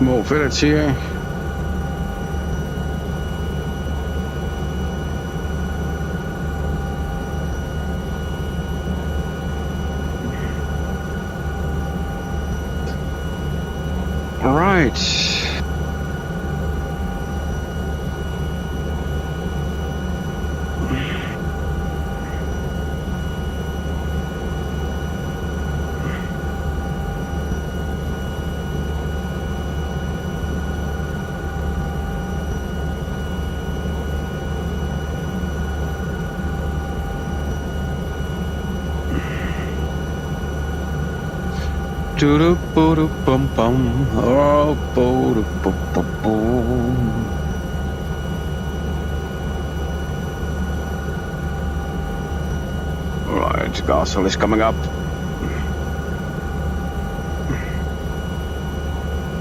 small village here. All right. Bum. Oh, right, the castle is coming up.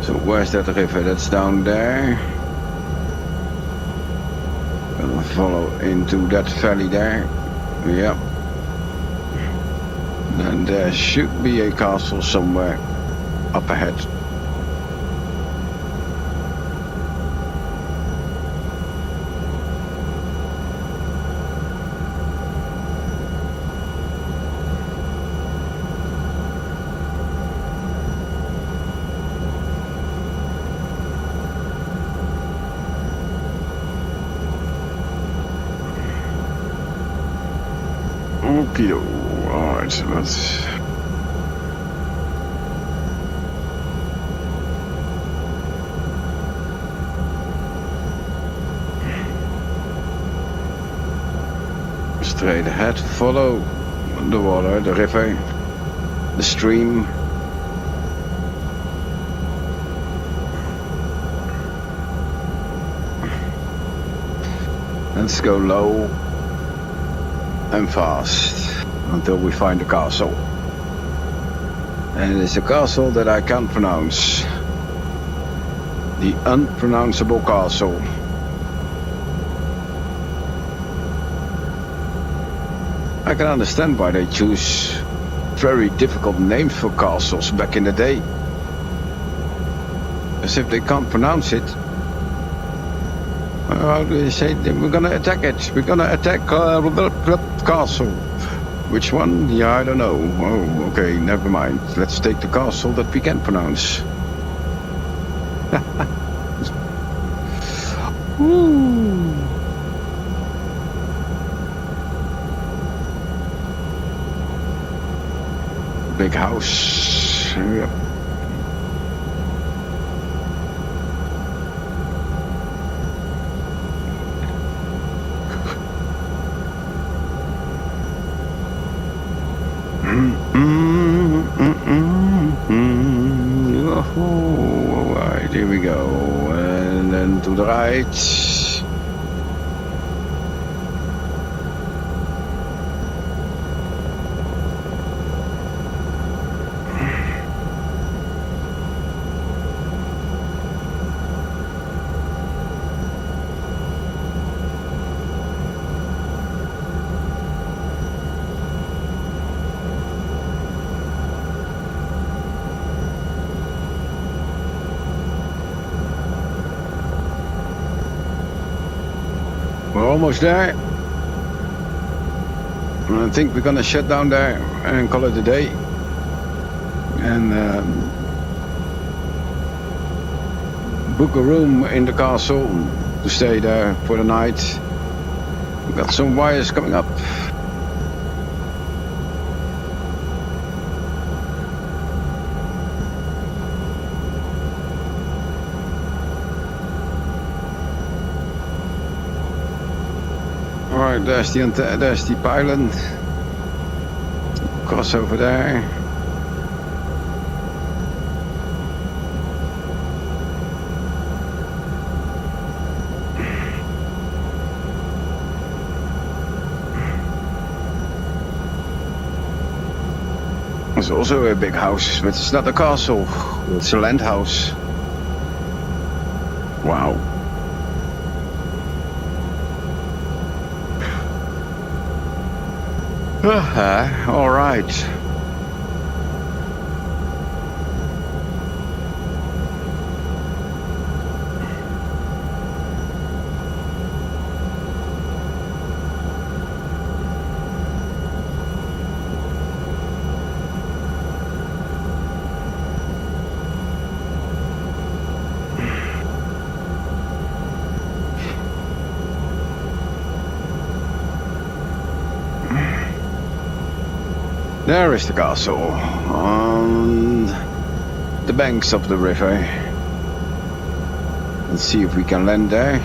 So where's that river? That's down there. Gonna follow into that valley there. Yep. And there should be a castle somewhere up ahead. Okay, alright, so let's... Straight ahead, follow the water, the river, the stream. Let's go low and fast until we find the castle. And it's a castle that I can't pronounce. The unpronounceable castle. I can understand why they choose very difficult names for castles back in the day. As if they can't pronounce it. How do they say? We're gonna attack it. We're gonna attack castle. Which one? Yeah, I don't know. Oh, okay, never mind. Let's take the castle that we can pronounce. Woo. Big house. Yep. Oh, right, here we go. And then to the right. We're almost there. I think we're gonna shut down there and call it a day. And book a room in the castle to stay there for the night. We've got some wires coming up. Alright, there's the pylon. Cross over there. There's also a big house, but it's not a castle. It's a land house. Wow. All right. There is the castle on the banks of the river. Let's see if we can land there.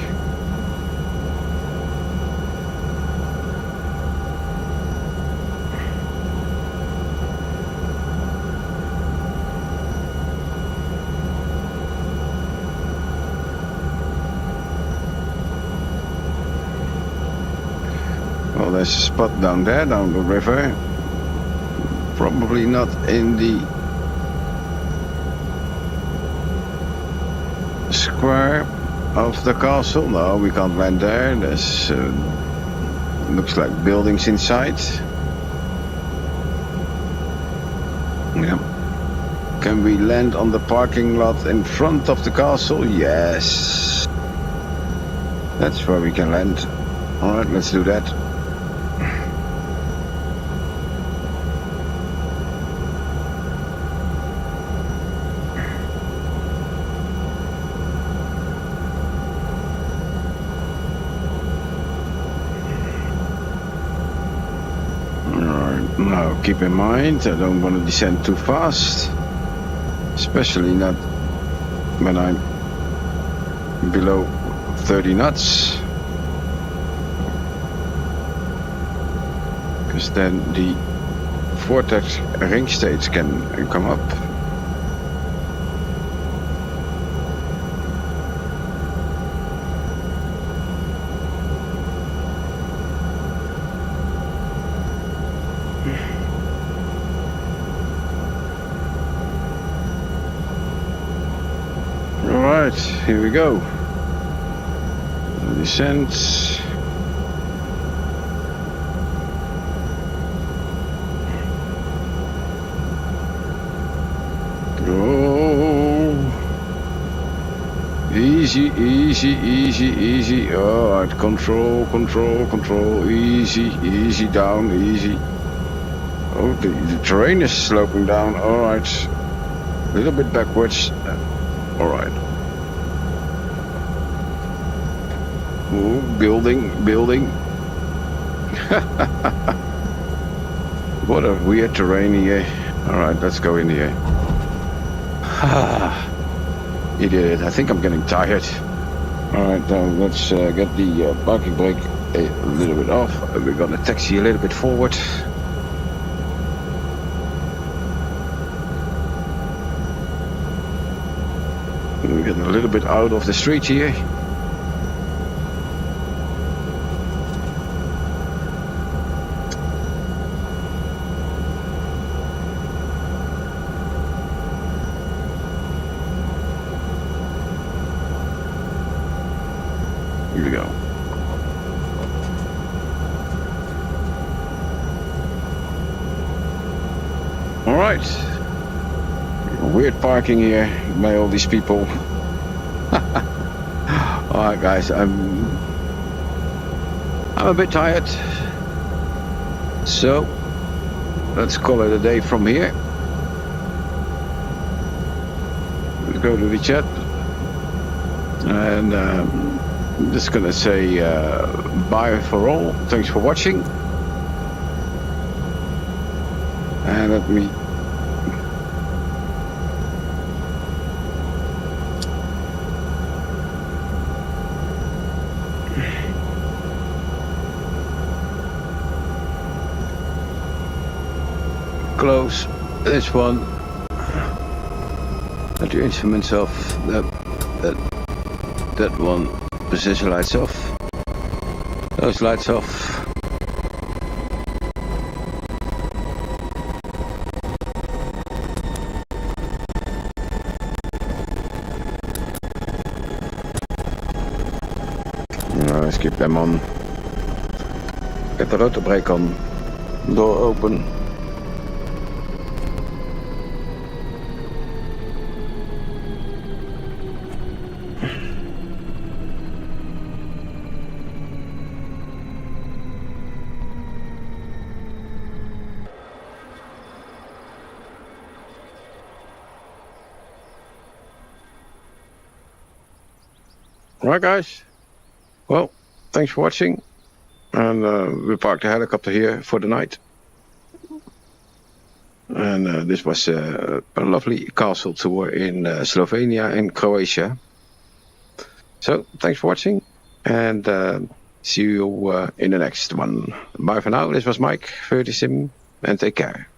Well, there's a spot down there, down the river. Probably not in the square of the castle. No, we can't land there. There's looks like buildings inside. Yeah. Can we land on the parking lot in front of the castle? Yes. That's where we can land. All right, let's do that. Now keep in mind, I don't want to descend too fast, especially not when I'm below 30 knots, because then the vortex ring states can come up. Here we go. Descent. Oh. Easy, easy, easy, easy. Alright, control, control, control. Easy, easy down, easy. Oh, the terrain is sloping down. Alright. A little bit backwards. Alright. Ooh, building. What a weird terrain here. Alright, let's go in here. Idiot, I think I'm getting tired. Alright, let's get the parking brake a little bit off. We're gonna taxi a little bit forward. We're getting a little bit out of the street here. Here we go. All right. Weird parking here by all these people. All right, guys. I'm a bit tired. So let's call it a day from here. Let's go to the chat. And I'm just gonna say bye for all. Thanks for watching. And let me close this one. Let your instruments off. That one. Position lights off. Those lights off. Let's keep them on. Get the rotor brake on. Door open. Alright guys, well, thanks for watching. And we parked the helicopter here for the night. And this was a lovely castle tour in Slovenia and Croatia. So thanks for watching, and see you in the next one. Bye for now. This was Mike, VirtualSim, and take care.